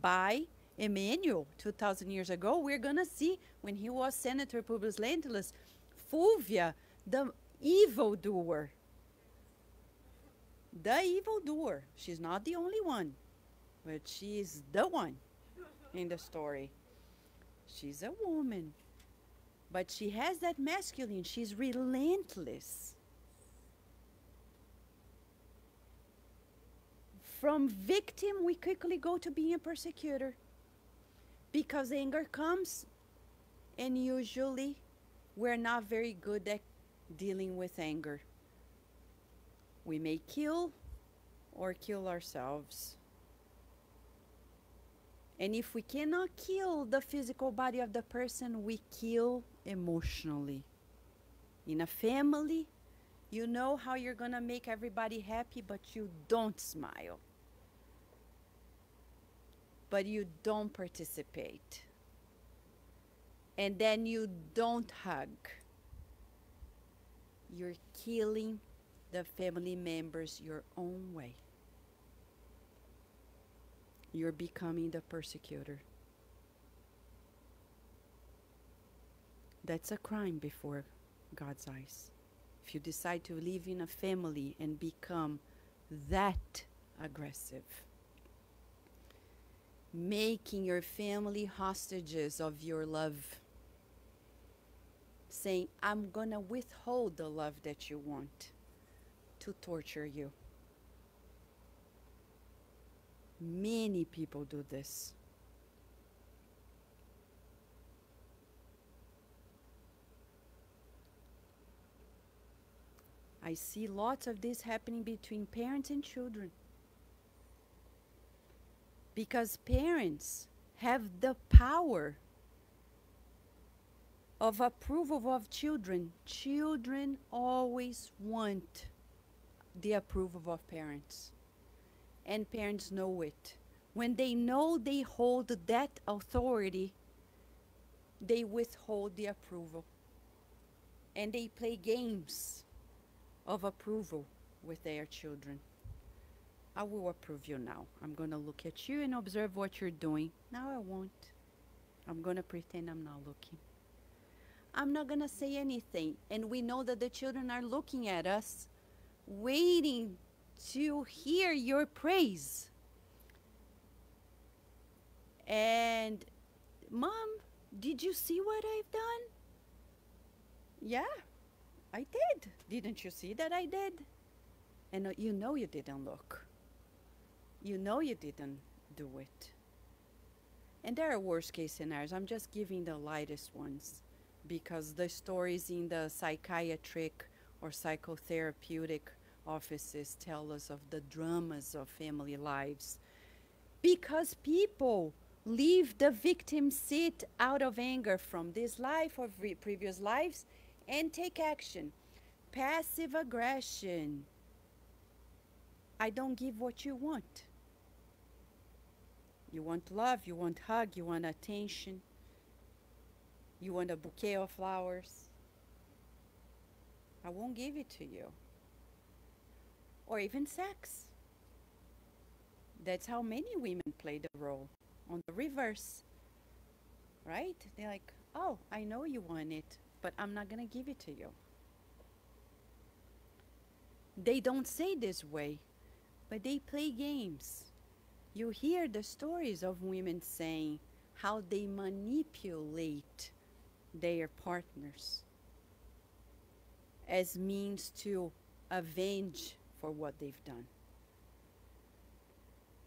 by Emmanuel 2,000 years ago. We're going to see when he was Senator Publius Lentulus, Fulvia, the evildoer. The evildoer. She's not the only one, but she is the one in the story. She's a woman, but she has that masculine. She's relentless. From victim, we quickly go to being a persecutor, because anger comes, and usually we're not very good at dealing with anger. We may kill or kill ourselves. And if we cannot kill the physical body of the person, we kill emotionally. In a family, you know how you're going to make everybody happy, but you don't smile. But you don't participate. and then you don't hug, you're killing the family members your own way. You're becoming the persecutor. That's a crime before God's eyes. If you decide to live in a family and become that aggressive, making your family hostages of your love, saying, I'm going to withhold the love that you want to torture you. Many people do this. I see lots of this happening between parents and children. Because parents have the power of approval of children. Children always want the approval of parents. And parents know it. When they know they hold that authority, they withhold the approval. And they play games of approval with their children. I will approve you now. I'm going to look at you and observe what you're doing. Now I won't. I'm going to pretend I'm not looking. I'm not going to say anything. And we know that the children are looking at us, waiting to hear your praise. And, Mom, did you see what I've done? Yeah, I did. Didn't you see that I did? And you know you didn't look. You know you didn't do it. And there are worst case scenarios. I'm just giving the lightest ones because the stories in the psychiatric or psychotherapeutic offices tell us of the dramas of family lives. Because people leave the victim seat out of anger from this life or previous lives and take action. Passive aggression. I don't give what you want. You want love, you want hug, you want attention. You want a bouquet of flowers. I won't give it to you. Or even sex. That's how many women play the role. On the reverse. Right? They're like, oh, I know you want it, but I'm not going to give it to you. They don't say this way, but they play games. You hear the stories of women saying how they manipulate their partners as means to avenge for what they've done.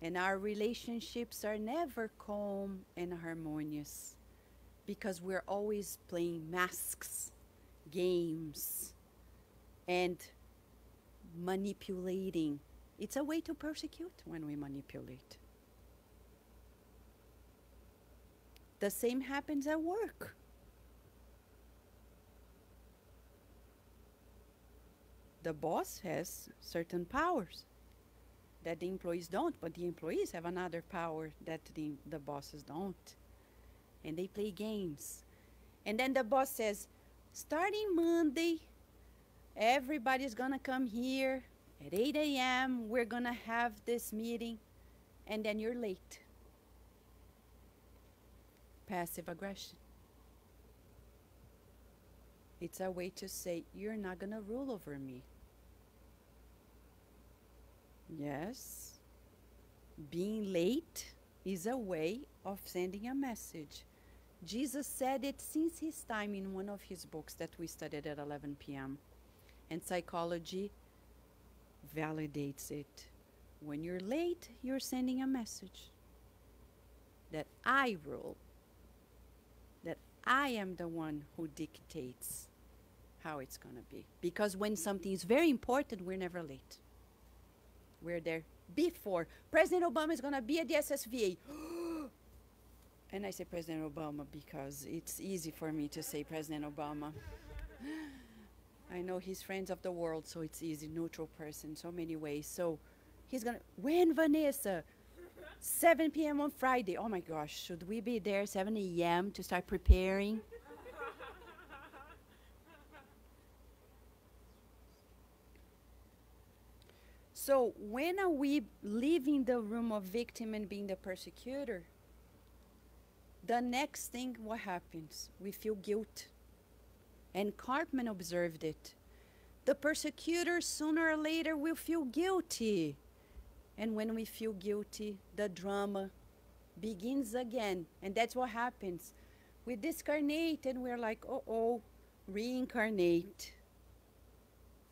And our relationships are never calm and harmonious because we're always playing masks, games, and manipulating. It's a way to persecute when we manipulate. The same happens at work. The boss has certain powers that the employees don't, but the employees have another power that the bosses don't. And they play games. And then the boss says, starting Monday, everybody's gonna come here at 8 a.m. We're gonna have this meeting. And then you're late. Passive aggression. It's a way to say, you're not gonna rule over me. Yes, being late is a way of sending a message. Jesus said it since his time in one of his books that we studied at 11 p.m. And psychology validates it. When you're late, you're sending a message that I rule, that I am the one who dictates how it's going to be. Because when something is very important, we're never late. We're there before. President Obama is going to be at the SSVA. And I say President Obama because it's easy for me to say President Obama. I know he's friends of the world, so it's easy, neutral person, so many ways. So he's going to, when Vanessa? 7 p.m. on Friday. Oh my gosh, should we be there 7 a.m. to start preparing? So when are we leaving the room of victim and being the persecutor, the next thing, what happens? We feel guilt. And Cartman observed it. The persecutor sooner or later will feel guilty. And when we feel guilty, the drama begins again. And that's what happens. We discarnate and we're like, oh, reincarnate.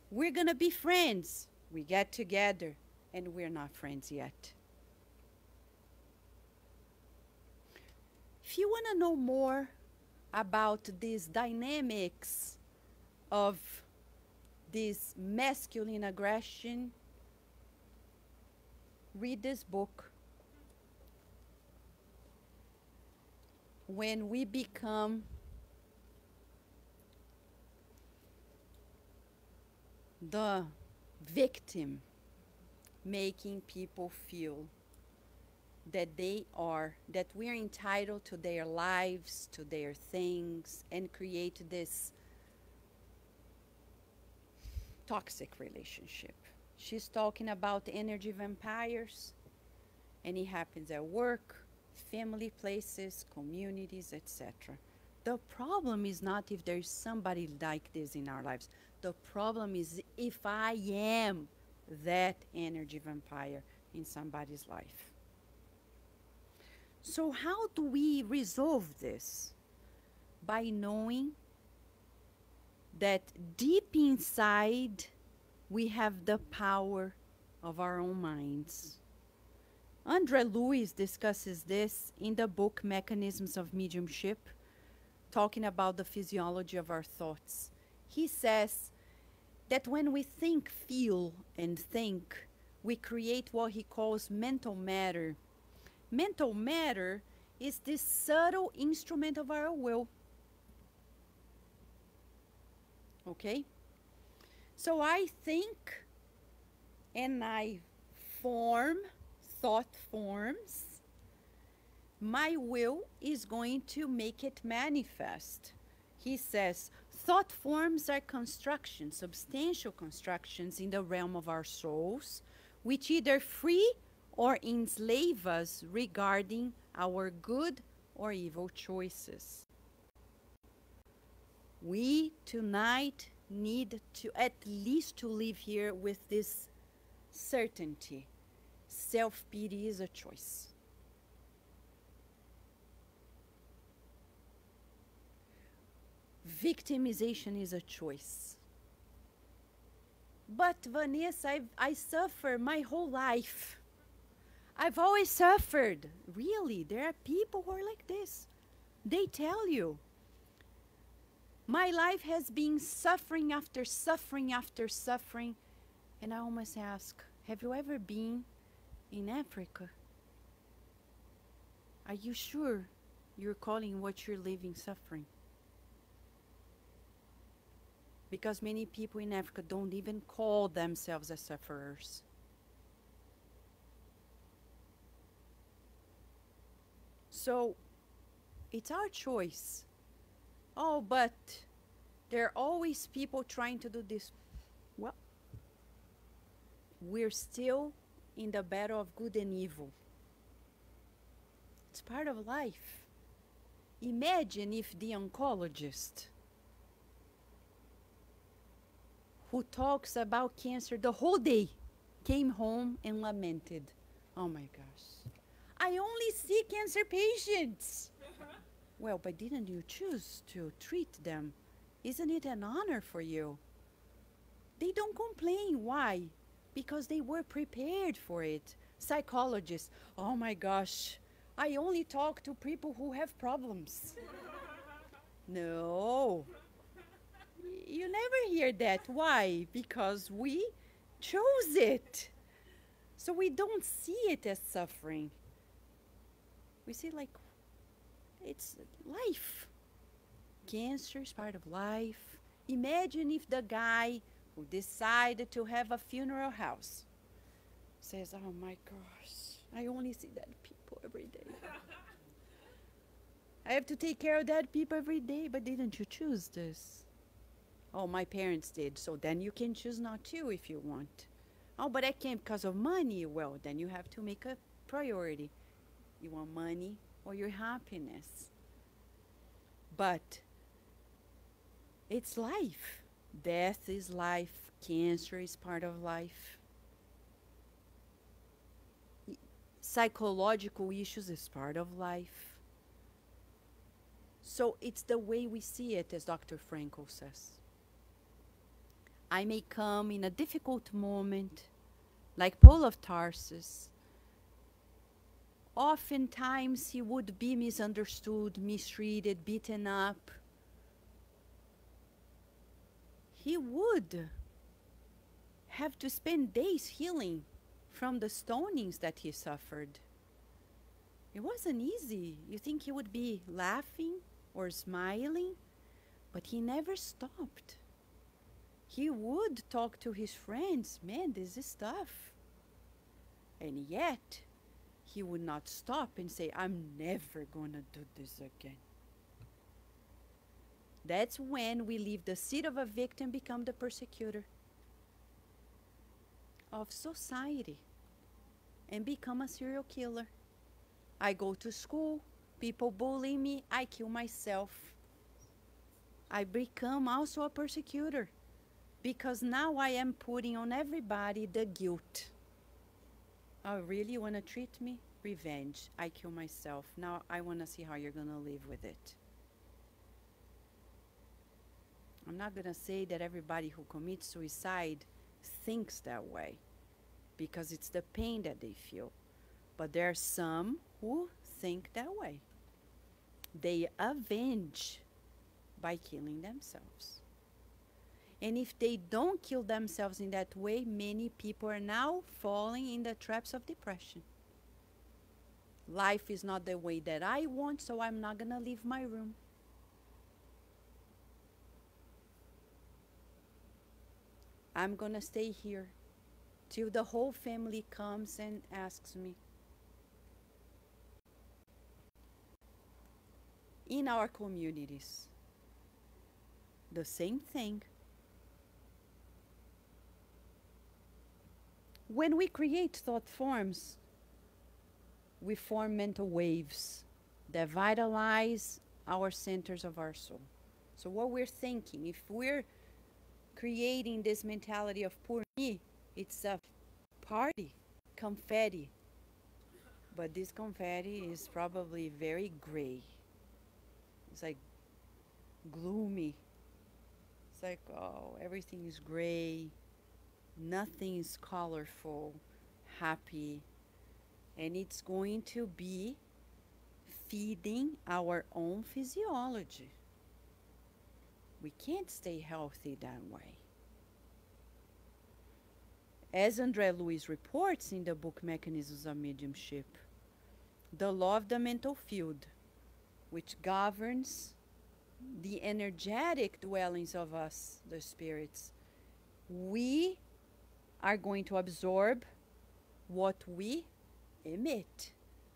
We're going to be friends. We get together and we're not friends yet. If you want to know more about these dynamics of this masculine aggression, read this book. When we become the victim, making people feel that that we're entitled to their lives, to their things, and create this toxic relationship. She's talking about energy vampires, and it happens at work, family, places, communities, etc. The problem is not if there's somebody like this in our lives. The problem is if I am that energy vampire in somebody's life. So how do we resolve this? By knowing that deep inside we have the power of our own minds. Andre Lewis discusses this in the book Mechanisms of Mediumship, talking about the physiology of our thoughts. He says that when we think, feel, and think, we create what he calls mental matter. Mental matter is this subtle instrument of our will. Okay? So I think and I form, thought forms. My will is going to make it manifest. He says, thought forms are constructions, substantial constructions in the realm of our souls, which either free or enslave us regarding our good or evil choices. We tonight need to at least to live here with this certainty. Self-pity is a choice. Victimization is a choice. But Vanessa, I suffer my whole life. I've always suffered. Really, there are people who are like this. They tell you, my life has been suffering after suffering after suffering. And I almost ask, have you ever been in Africa? Are you sure you're calling what you're living suffering? Because many people in Africa don't even call themselves as sufferers. So it's our choice. Oh, but there are always people trying to do this. Well, we're still in the battle of good and evil. It's part of life. Imagine if the oncologist who talks about cancer the whole day came home and lamented, oh my gosh, I only see cancer patients. Well, but didn't you choose to treat them? Isn't it an honor for you? They don't complain. Why? Because they were prepared for it. Psychologists, oh my gosh, I only talk to people who have problems. No. You never hear that. Why? Because we chose it. So we don't see it as suffering. We see like, it's life. Cancer is part of life. Imagine if the guy who decided to have a funeral house says, oh my gosh, I only see dead people every day. I have to take care of dead people every day, but didn't you choose this? Oh, my parents did, so then you can choose not to if you want. Oh, but I can't because of money. Well, then you have to make a priority. You want money or your happiness. But it's life. Death is life. Cancer is part of life. Psychological issues is part of life. So it's the way we see it, as Dr. Frankl says. I may come in a difficult moment, like Paul of Tarsus. Oftentimes he would be misunderstood, mistreated, beaten up. He would have to spend days healing from the stonings that he suffered. It wasn't easy. You think he would be laughing or smiling, but he never stopped. He would talk to his friends, man, this is tough. And yet, he would not stop and say, I'm never gonna do this again. That's when we leave the seat of a victim, become the persecutor of society, and become a serial killer. I go to school, people bully me, I kill myself. I become also a persecutor because now I am putting on everybody the guilt. Oh, really? You want to treat me? Revenge. I kill myself. Now I want to see how you're going to live with it. I'm not going to say that everybody who commits suicide thinks that way, because it's the pain that they feel. But there are some who think that way. They avenge by killing themselves. And if they don't kill themselves in that way, many people are now falling in the traps of depression. Life is not the way that I want, so I'm not going to leave my room. I'm going to stay here till the whole family comes and asks me. In our communities, the same thing. When we create thought forms, we form mental waves that vitalize our centers of our soul. So what we're thinking, if we're creating this mentality of poor me, it's a party, confetti. But this confetti is probably very gray. It's like gloomy. It's like, oh, everything is gray. Nothing is colorful, happy. And it's going to be feeding our own physiology. We can't stay healthy that way. As André Luiz reports in the book Mechanisms of Mediumship, the law of the mental field, which governs the energetic dwellings of us, the spirits, we are going to absorb what we emit,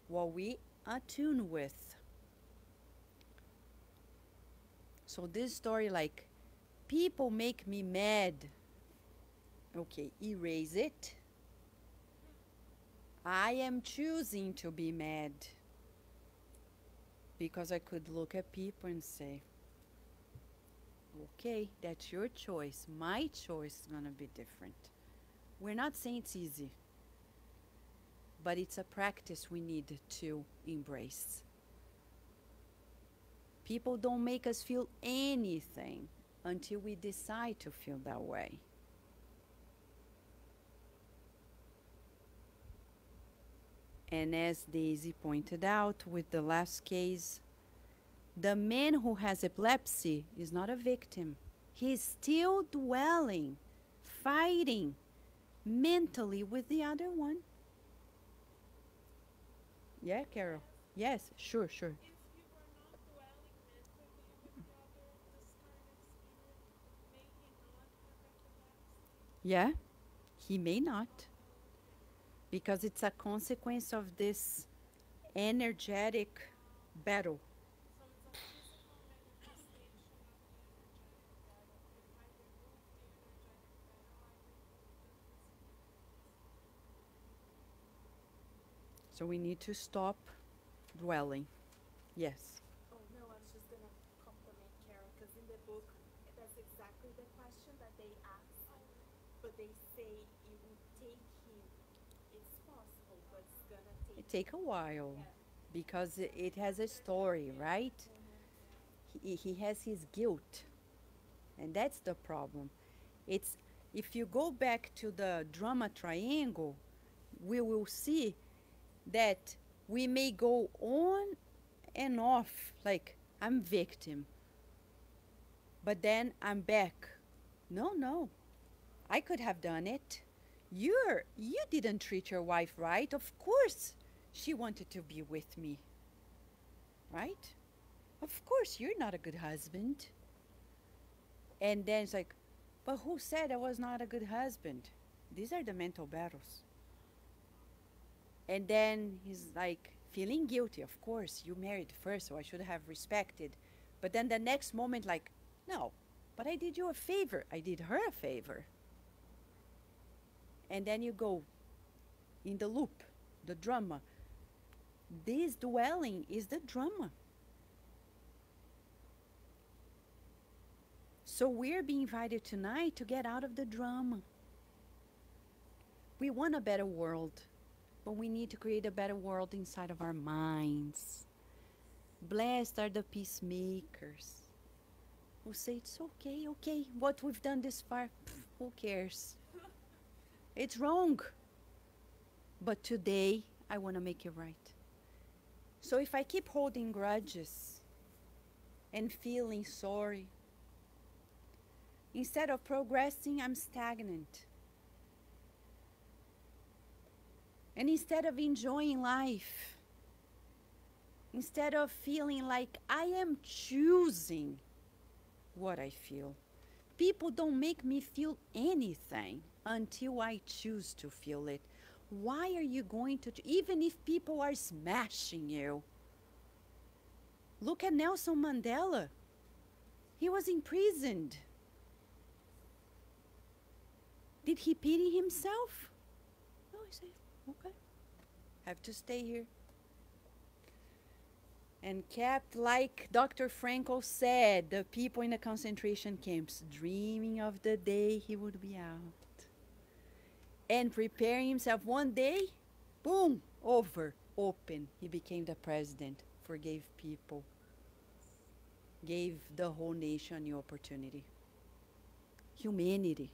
what we attune with. So this story, like, people make me mad. Okay, erase it. I am choosing to be mad because I could look at people and say, okay, that's your choice. My choice is going to be different. We're not saying it's easy, but it's a practice we need to embrace. People don't make us feel anything until we decide to feel that way. And as Deise pointed out with the last case, the man who has epilepsy is not a victim. He's still dwelling, fighting mentally with the other one. Yeah, Carol? Yes, sure. If you were not dwelling mentally with the other discarded spirit, may he not have epilepsy? Yeah, he may not. Because it's a consequence of this energetic battle. So it's a physical manifestation of the energetic battle. If I remove the energetic battle, I remove the physical. So we need to stop dwelling. Yes. Oh no, I was just gonna compliment Carol because in the book, that's exactly the question that they ask, but they say it will take you. It's possible, but it's gonna take. It take a while Yeah. because it has a story, right? He has his guilt, and that's the problem. It's if you go back to the drama triangle, we will see that we may go on and off like I'm victim, but then I'm back. No, no, I could have done it. You didn't treat your wife right. Of course she wanted to be with me, right? Of course you're not a good husband. And then it's like, but who said I was not a good husband? These are the mental battles. And then he's like feeling guilty. Of course, you married first, so I should have respected. But then the next moment, like, no, but I did you a favor. I did her a favor. And then you go in the loop, the drama. This dwelling is the drama. So we're being invited tonight to get out of the drama. We want a better world, but we need to create a better world inside of our minds. Blessed are the peacemakers who say it's okay, okay, what we've done this far, who cares? It's wrong. But today, I want to make it right. So if I keep holding grudges and feeling sorry, instead of progressing, I'm stagnant. And instead of enjoying life, instead of feeling like I am choosing what I feel, people don't make me feel anything until I choose to feel it. Why are you going to, even if people are smashing you? Look at Nelson Mandela. He was imprisoned. Did he pity himself? No, he said, okay, have to stay here. And kept, like Dr. Frankl said, the people in the concentration camps dreaming of the day he would be out. And preparing himself. One day, boom, over, open. He became the president, forgave people, gave the whole nation a new opportunity. Humanity.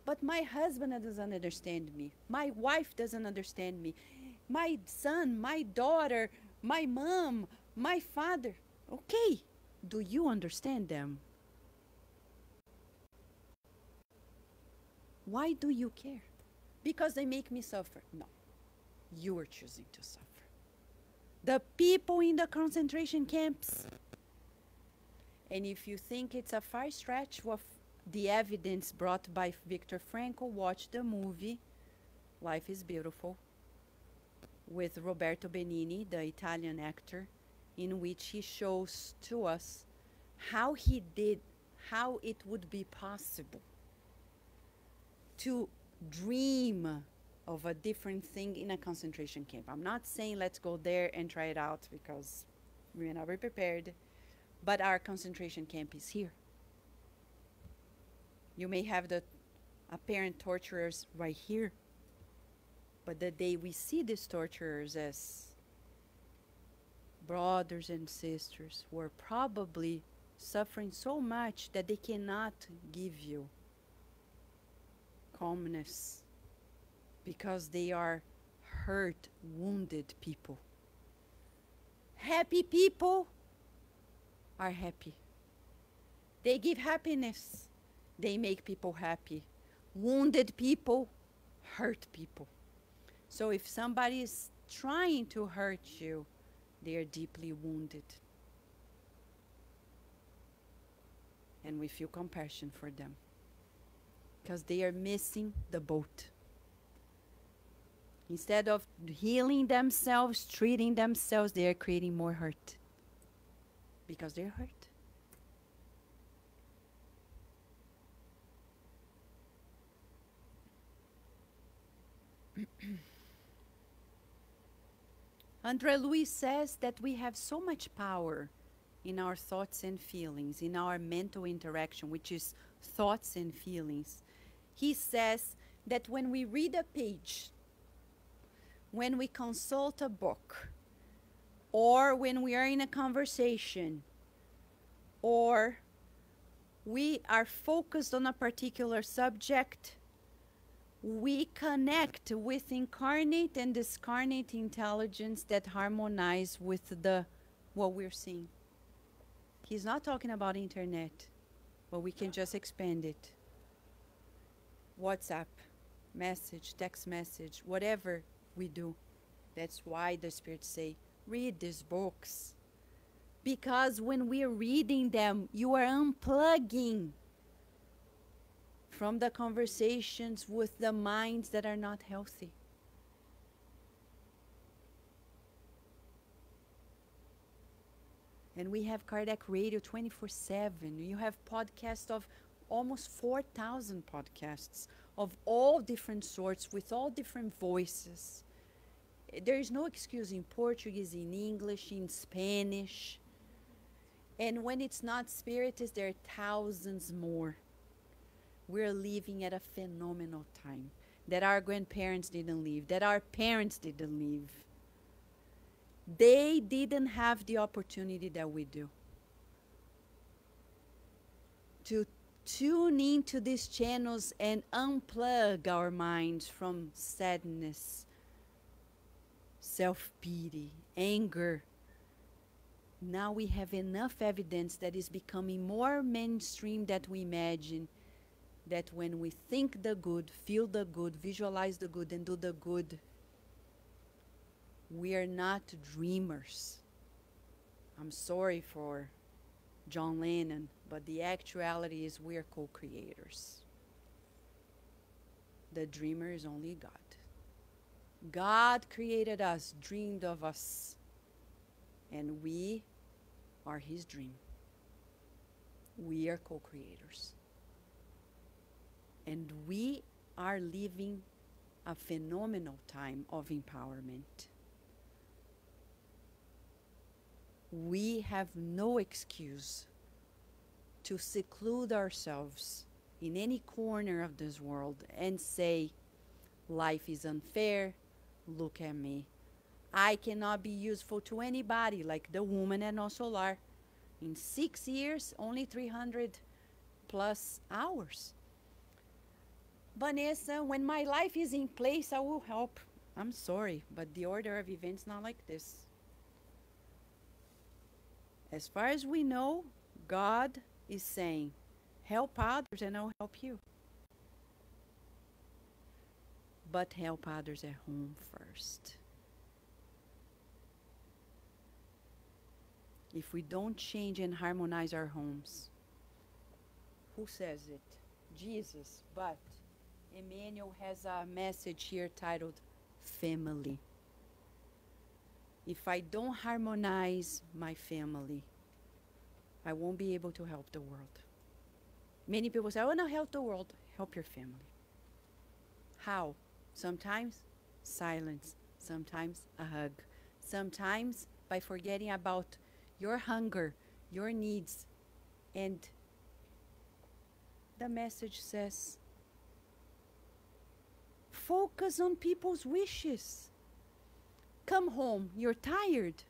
But my husband doesn't understand me. My wife doesn't understand me. My son, my daughter, my mom, my father. Okay, do you understand them? Why do you care? Because they make me suffer. No, you are choosing to suffer. The people in the concentration camps. And if you think it's a far stretch of the evidence brought by Viktor Frankl, watch the movie Life is Beautiful with Roberto Benigni, the Italian actor, in which he shows to us how it would be possible to dream of a different thing in a concentration camp. I'm not saying let's go there and try it out because we may not be prepared, but our concentration camp is here. You may have the apparent torturers right here, but the day we see these torturers as brothers and sisters who are probably suffering so much that they cannot give you calmness because they are hurt, wounded people. Happy people are happy. They give happiness. They make people happy. Wounded people hurt people. So if somebody is trying to hurt you, they are deeply wounded. And we feel compassion for them because they are missing the boat. Instead of healing themselves, treating themselves, they are creating more hurt because they're hurt. Andre Luis says that we have so much power in our thoughts and feelings, in our mental interaction, which is thoughts and feelings. He says that when we read a page, when we consult a book, or when we are in a conversation, or we are focused on a particular subject, we connect with incarnate and discarnate intelligence that harmonize with the what we're seeing. He's not talking about internet, but we can just expand it. WhatsApp, message, text message, whatever we do. That's why the spirits say, read these books. Because when we're reading them, you are unplugging from the conversations with the minds that are not healthy. And we have cardiac radio 24/7. You have podcasts of almost 4,000 podcasts of all different sorts with all different voices. There is no excuse in Portuguese, in English, in Spanish. And when it's not spiritist, there are thousands more. We're living at a phenomenal time that our grandparents didn't live, that our parents didn't live. They didn't have the opportunity that we do to tune into these channels and unplug our minds from sadness, self-pity, anger. Now we have enough evidence that is becoming more mainstream than we imagine, that when we think the good, feel the good, visualize the good, and do the good, we are not dreamers. I'm sorry for John Lennon, but the actuality is we are co-creators. The dreamer is only God. God created us, dreamed of us, and we are his dream. We are co-creators. And we are living a phenomenal time of empowerment. We have no excuse to seclude ourselves in any corner of this world and say, life is unfair, look at me. I cannot be useful to anybody, like the woman at No Solar. In 6 years, only 300 plus hours. Vanessa, when my life is in place, I will help. I'm sorry, but the order of events not like this. As far as we know, God is saying, help others and I'll help you. But help others at home first. If we don't change and harmonize our homes, who says it? Jesus. But Emmanuel has a message here titled Family. If I don't harmonize my family, I won't be able to help the world. Many people say, I want to help the world. Help your family. How? Sometimes silence. Sometimes a hug. Sometimes by forgetting about your hunger, your needs. And the message says, focus on people's wishes. Come home, you're tired.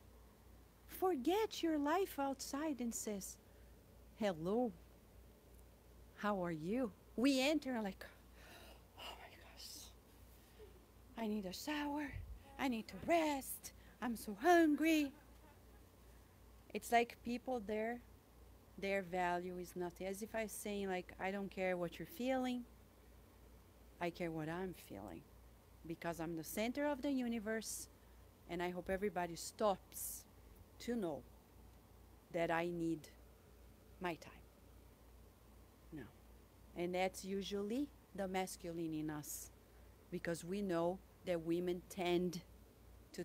Forget your life outside and says, hello, how are you? We enter like, oh my gosh, I need a shower, I need to rest, I'm so hungry. It's like people there, their value is nothing. As if I'm saying like, I don't care what you're feeling, I care what I'm feeling. Because I'm the center of the universe, and I hope everybody stops to know that I need my time. No. And that's usually the masculine in us, because we know that women tend to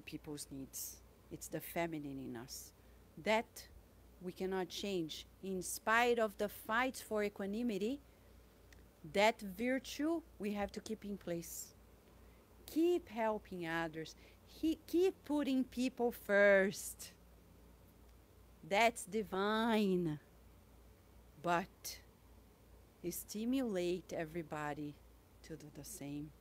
people's needs. It's the feminine in us. That we cannot change. In spite of the fights for equanimity, that virtue we have to keep in place. Keep helping others. He keep putting people first. That's divine. But stimulate everybody to do the same.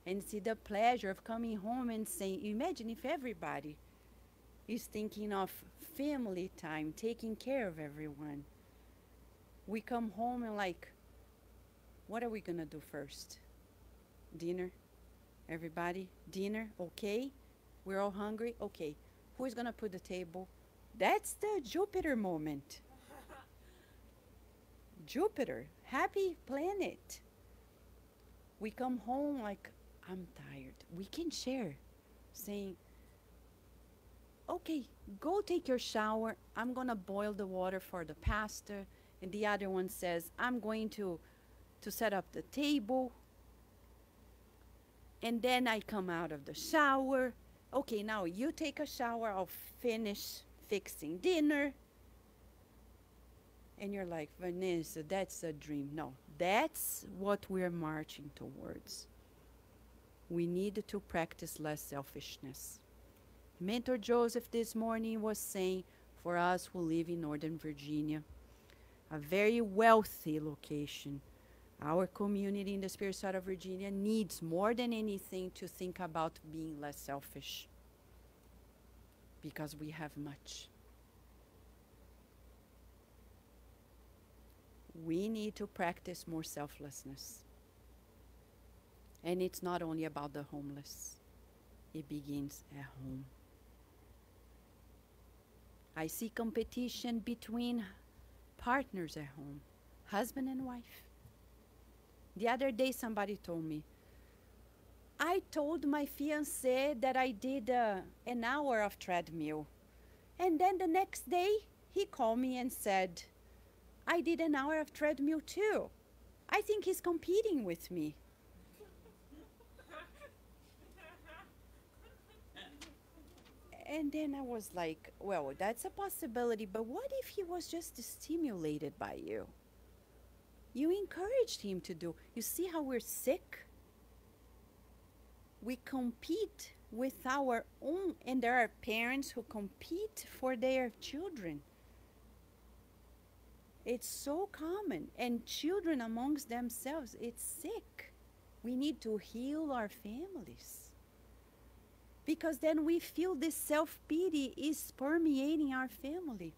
And see the pleasure of coming home and saying, imagine if everybody is thinking of family time, taking care of everyone. We come home and like, what are we gonna do first? Dinner? Everybody? Dinner? Okay. We're all hungry? Okay. Who is gonna put the table? That's the Jupiter moment. Jupiter, happy planet. We come home like, I'm tired. We can share, saying, okay, go take your shower. I'm gonna boil the water for the pasta. And the other one says, I'm going to set up the table. And then I come out of the shower. Okay, now you take a shower. I'll finish fixing dinner. And you're like, Vanessa, that's a dream. No, that's what we're marching towards. We need to practice less selfishness. Mentor Joseph this morning was saying, for us who live in Northern Virginia, a very wealthy location, our community in the spirit side of Virginia needs more than anything to think about being less selfish, because we have much. We need to practice more selflessness. And it's not only about the homeless. It begins at home. I see competition between partners at home, husband and wife. The other day somebody told me, I told my fiancé that I did an hour of treadmill. And then the next day he called me and said, I did an hour of treadmill too. I think he's competing with me. And then I was like, well, that's a possibility, but what if he was just stimulated by you? You encouraged him to do. You see how we're sick? We compete with our own, and there are parents who compete for their children. It's so common, and children amongst themselves, it's sick. We need to heal our families. Because then we feel this self-pity is permeating our family.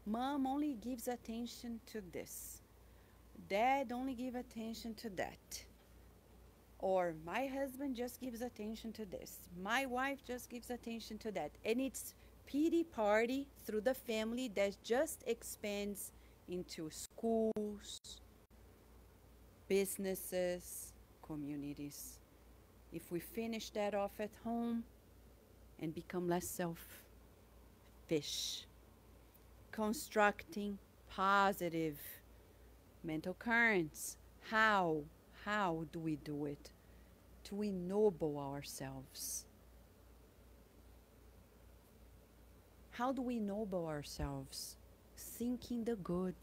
Mom only gives attention to this. Dad only gives attention to that. Or my husband just gives attention to this. My wife just gives attention to that. And it's pity party through the family that just expands into schools, businesses, communities. If we finish that off at home and become less selfish, constructing positive mental currents. How do we do it? To ennoble ourselves. How do we ennoble ourselves? Thinking the good.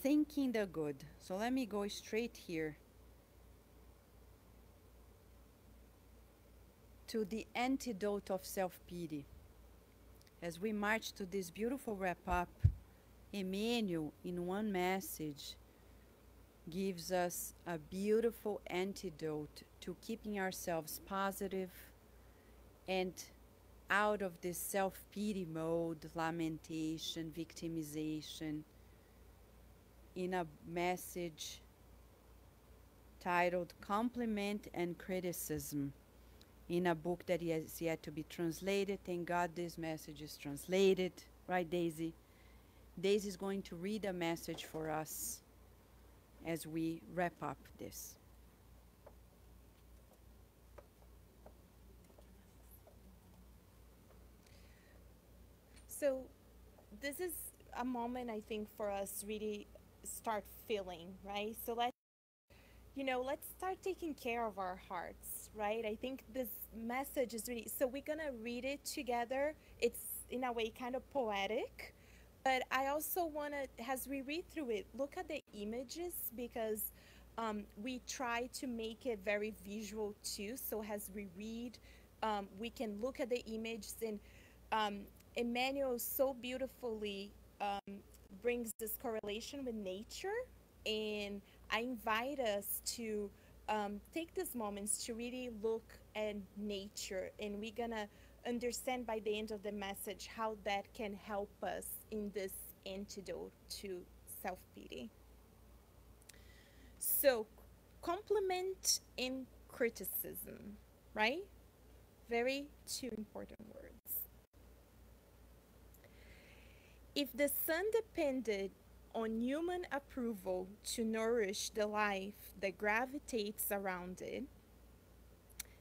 Thinking the good. So let me go straight here to the antidote of self-pity. As we march to this beautiful wrap-up, Emmanuel, in one message, gives us a beautiful antidote to keeping ourselves positive and out of this self-pity mode, lamentation, victimization, in a message titled Compliment and Criticism, in a book that has yet to be translated. Thank God this message is translated. Right, Deise? Deise is going to read a message for us as we wrap up this. So this is a moment, I think, for us really start feeling, right? So let's start taking care of our hearts, right? I think this message is really, so we're gonna read it together. It's in a way kind of poetic, but I also wanna, as we read through it, look at the images, because We try to make it very visual too. So as we read, we can look at the images, and Emmanuel so beautifully brings this correlation with nature. And I invite us to take these moments to really look at nature, and we're gonna understand by the end of the message how that can help us in this antidote to self-pity. So, compliment and criticism, right? Very two important words. If the sun depended on human approval to nourish the life that gravitates around it,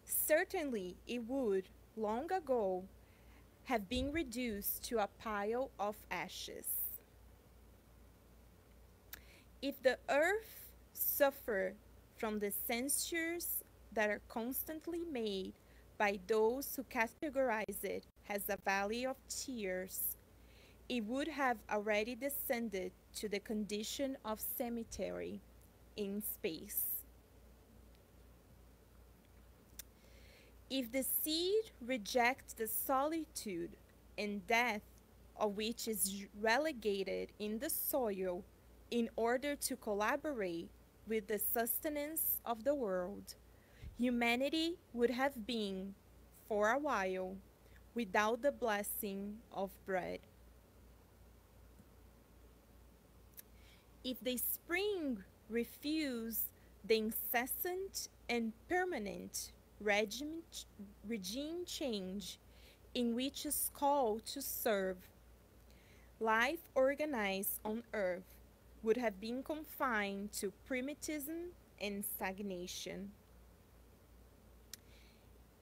certainly it would, long ago, have been reduced to a pile of ashes. If the earth suffered from the censures that are constantly made by those who categorize it as a valley of tears, it would have already descended to the condition of cemetery in space. If the seed rejects the solitude and death of which is relegated in the soil in order to collaborate with the sustenance of the world, humanity would have been, for a while, without the blessing of bread. If the spring refuse the incessant and permanent regime change in which is called to serve, life organized on earth would have been confined to primitivism and stagnation.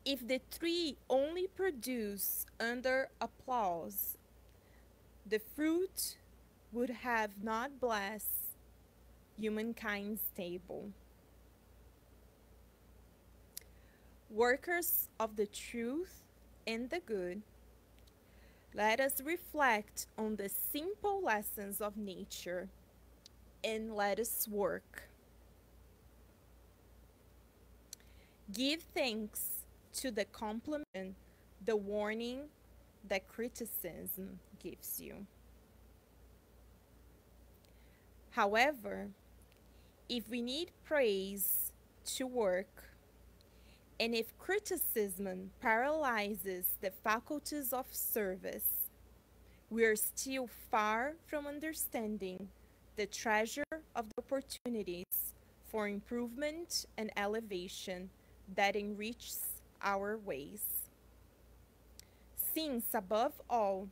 If the tree only produce under applause, the fruit would have not blessed humankind's table. Workers of the truth and the good, let us reflect on the simple lessons of nature and let us work. Give thanks to the compliment, the warning that criticism gives you. However, if we need praise to work, and if criticism paralyzes the faculties of service, we are still far from understanding the treasure of the opportunities for improvement and elevation that enriches our ways. Since, above all,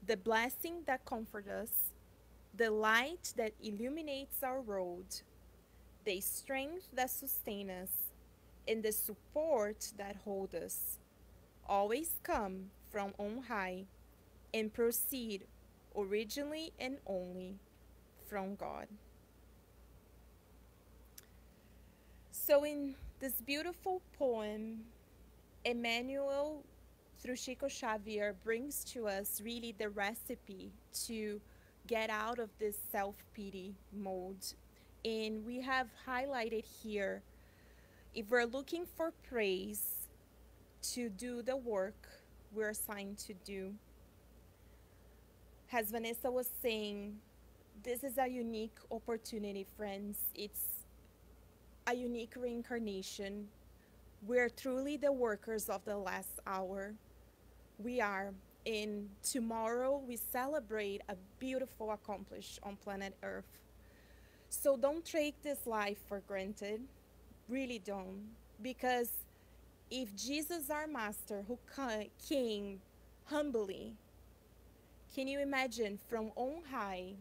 the blessing that comforts us, the light that illuminates our road, the strength that sustains us, and the support that holds us, always come from on high and proceed originally and only from God. So in this beautiful poem, Emmanuel, through Chico Xavier, brings to us really the recipe to get out of this self-pity mode. And we have highlighted here, if we're looking for praise to do the work we're assigned to do, as Vanessa was saying, this is a unique opportunity, friends. It's a unique reincarnation. We're truly the workers of the last hour. We are. And tomorrow we celebrate a beautiful accomplishment on planet Earth. So don't take this life for granted. Really don't. Because if Jesus, our master, who came humbly, can you imagine from on high,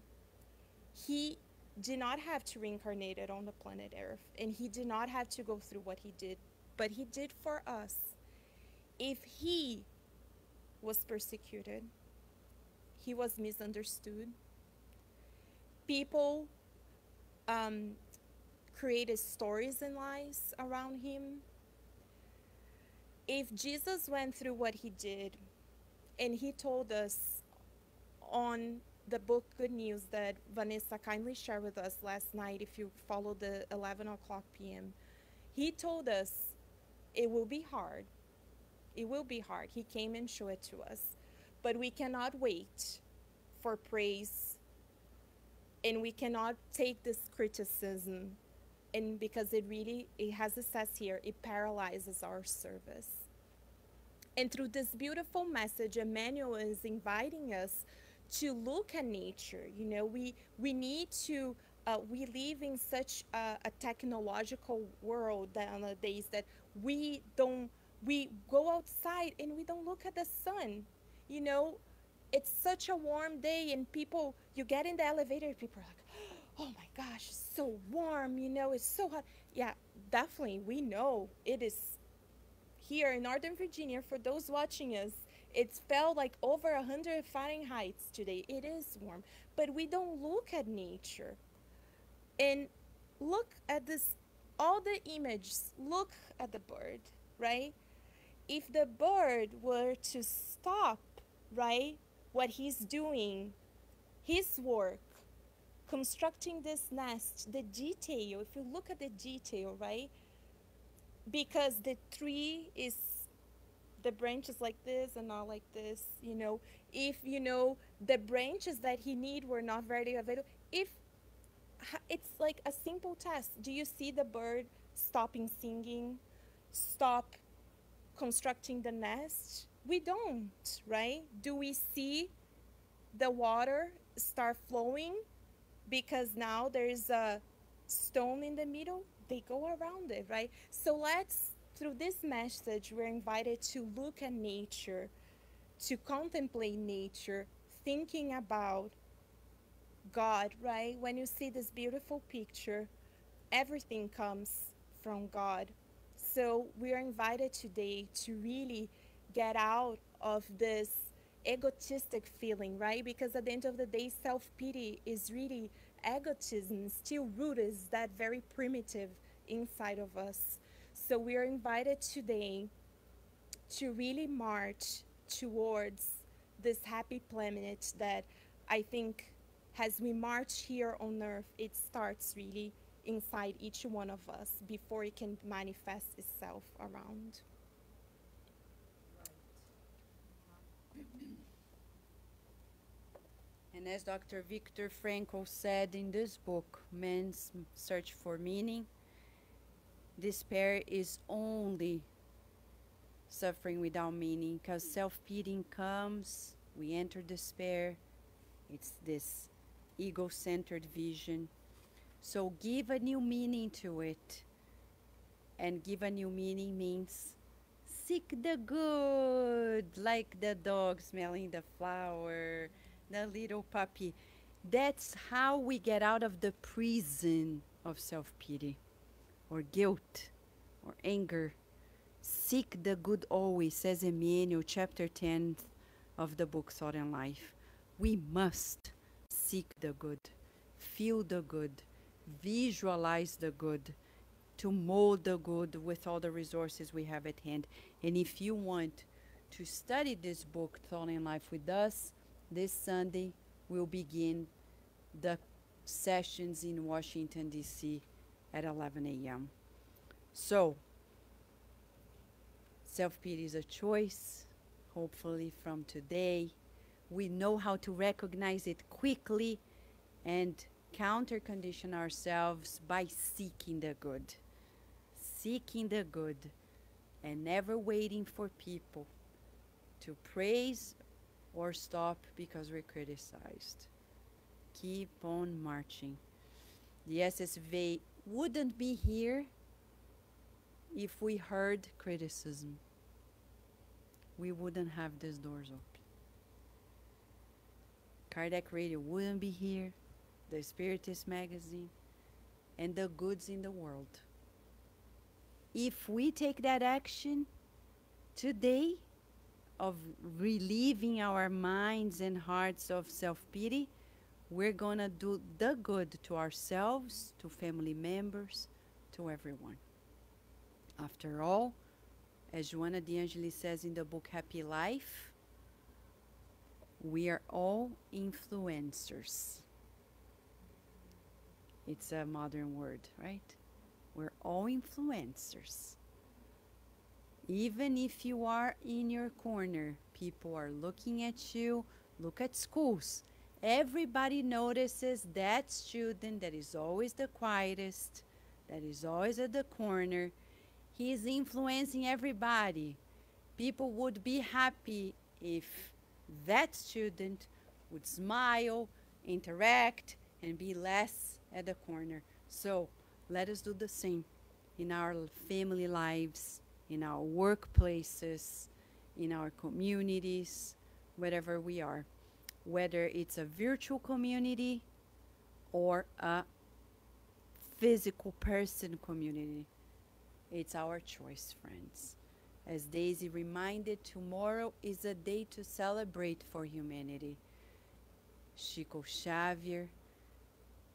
he did not have to reincarnate it on the planet Earth, and he did not have to go through what he did, but he did for us. If he was persecuted, he was misunderstood, people created stories and lies around him. If Jesus went through what he did, and he told us on the book Good News that Vanessa kindly shared with us last night, if you follow the 11 o'clock p.m., he told us it will be hard. It will be hard. He came and showed it to us. But we cannot wait for praise, and we cannot take this criticism, and because it has a says here, it paralyzes our service. And through this beautiful message, Emmanuel is inviting us to look at nature. You know, we need to, we live in such a technological world nowadays that we go outside and we don't look at the sun. You know, it's such a warm day, and people, you get in the elevator, people are like, oh my gosh, it's so warm, you know, it's so hot. Yeah, definitely, we know it is here in Northern Virginia. For those watching us, it's felt like over 100 Fahrenheit today. It is warm, but we don't look at nature. And look at this, all the images, look at the bird, right? If the bird were to stop, right, what he's doing, his work, constructing this nest, the detail, if you look at the detail, right, because the tree is, the branches like this and not like this, you know, if, you know, the branches that he need were not readily available, if it's like a simple test, do you see the bird stopping singing, stop constructing the nest? We don't, right? Do we see the water start flowing because now there's a stone in the middle? They go around it, right? So let's, through this message, we're invited to look at nature, to contemplate nature, thinking about God, right? When you see this beautiful picture, everything comes from God. So we are invited today to really get out of this egotistic feeling, right? Because at the end of the day, self-pity is really egotism, still rooted, is that very primitive inside of us. So we are invited today to really march towards this happy planet that I think as we march here on earth, it starts really inside each one of us before it can manifest itself around. And as Dr. Viktor Frankl said in this book, Man's Search for Meaning, despair is only suffering without meaning, because self-pitying comes, we enter despair, it's this ego-centered vision. So give a new meaning to it. And give a new meaning means seek the good, like the dog smelling the flower, the little puppy. That's how we get out of the prison of self-pity or guilt or anger. Seek the good always, says Emmanuel, chapter 10 of the book Thought and Life. We must seek the good, feel the good, visualize the good, to mold the good with all the resources we have at hand. And if you want to study this book, Thought and Life, with us, this Sunday we'll begin the sessions in Washington, D.C. at 11 a.m. So, self-pity is a choice, hopefully from today. We know how to recognize it quickly and counter-condition ourselves by seeking the good. Seeking the good and never waiting for people to praise or stop because we're criticized. Keep on marching. The SSV wouldn't be here if we heard criticism. We wouldn't have these doors open. Kardec Radio wouldn't be here, the Spiritist magazine, and the goods in the world. If we take that action today of relieving our minds and hearts of self-pity, we're going to do the good to ourselves, to family members, to everyone. After all, as Joana de Angelis says in the book Happy Life, We are all influencers. It's a modern word, right? We're all influencers. Even if you are in your corner, people are looking at you. Look at schools. Everybody notices that student that is always the quietest, that is always at the corner. He is influencing everybody. People would be happy if that student would smile, interact, and be less at the corner. So let us do the same in our family lives, in our workplaces, in our communities, wherever we are, whether it's a virtual community or a physical person community. It's our choice, friends. As Deise reminded, tomorrow is a day to celebrate for humanity. Chico Xavier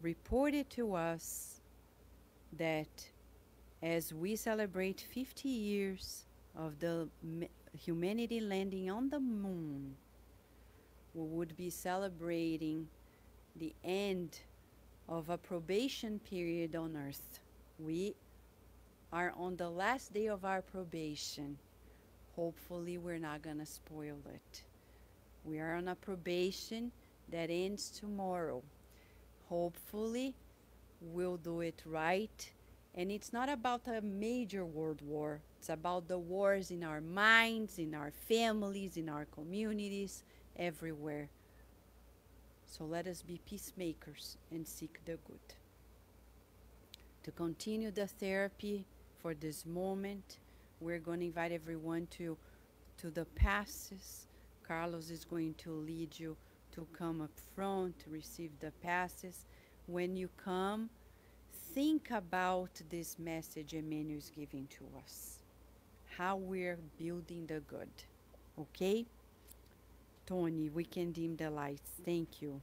reported to us that as we celebrate 50 years of the humanity landing on the moon, we would be celebrating the end of a probation period on Earth. We are on the last day of our probation. Hopefully, we're not going to spoil it. We are on a probation that ends tomorrow. Hopefully, we'll do it right. And it's not about a major world war. It's about the wars in our minds, in our families, in our communities, everywhere. So let us be peacemakers and seek the good. To continue the therapy for this moment, we're going to invite everyone to the passes. Carlos is going to lead you to come up front to receive the passes. When you come, think about this message Emmanuel is giving to us, how we're building the good. Okay? Tony, we can dim the lights. Thank you.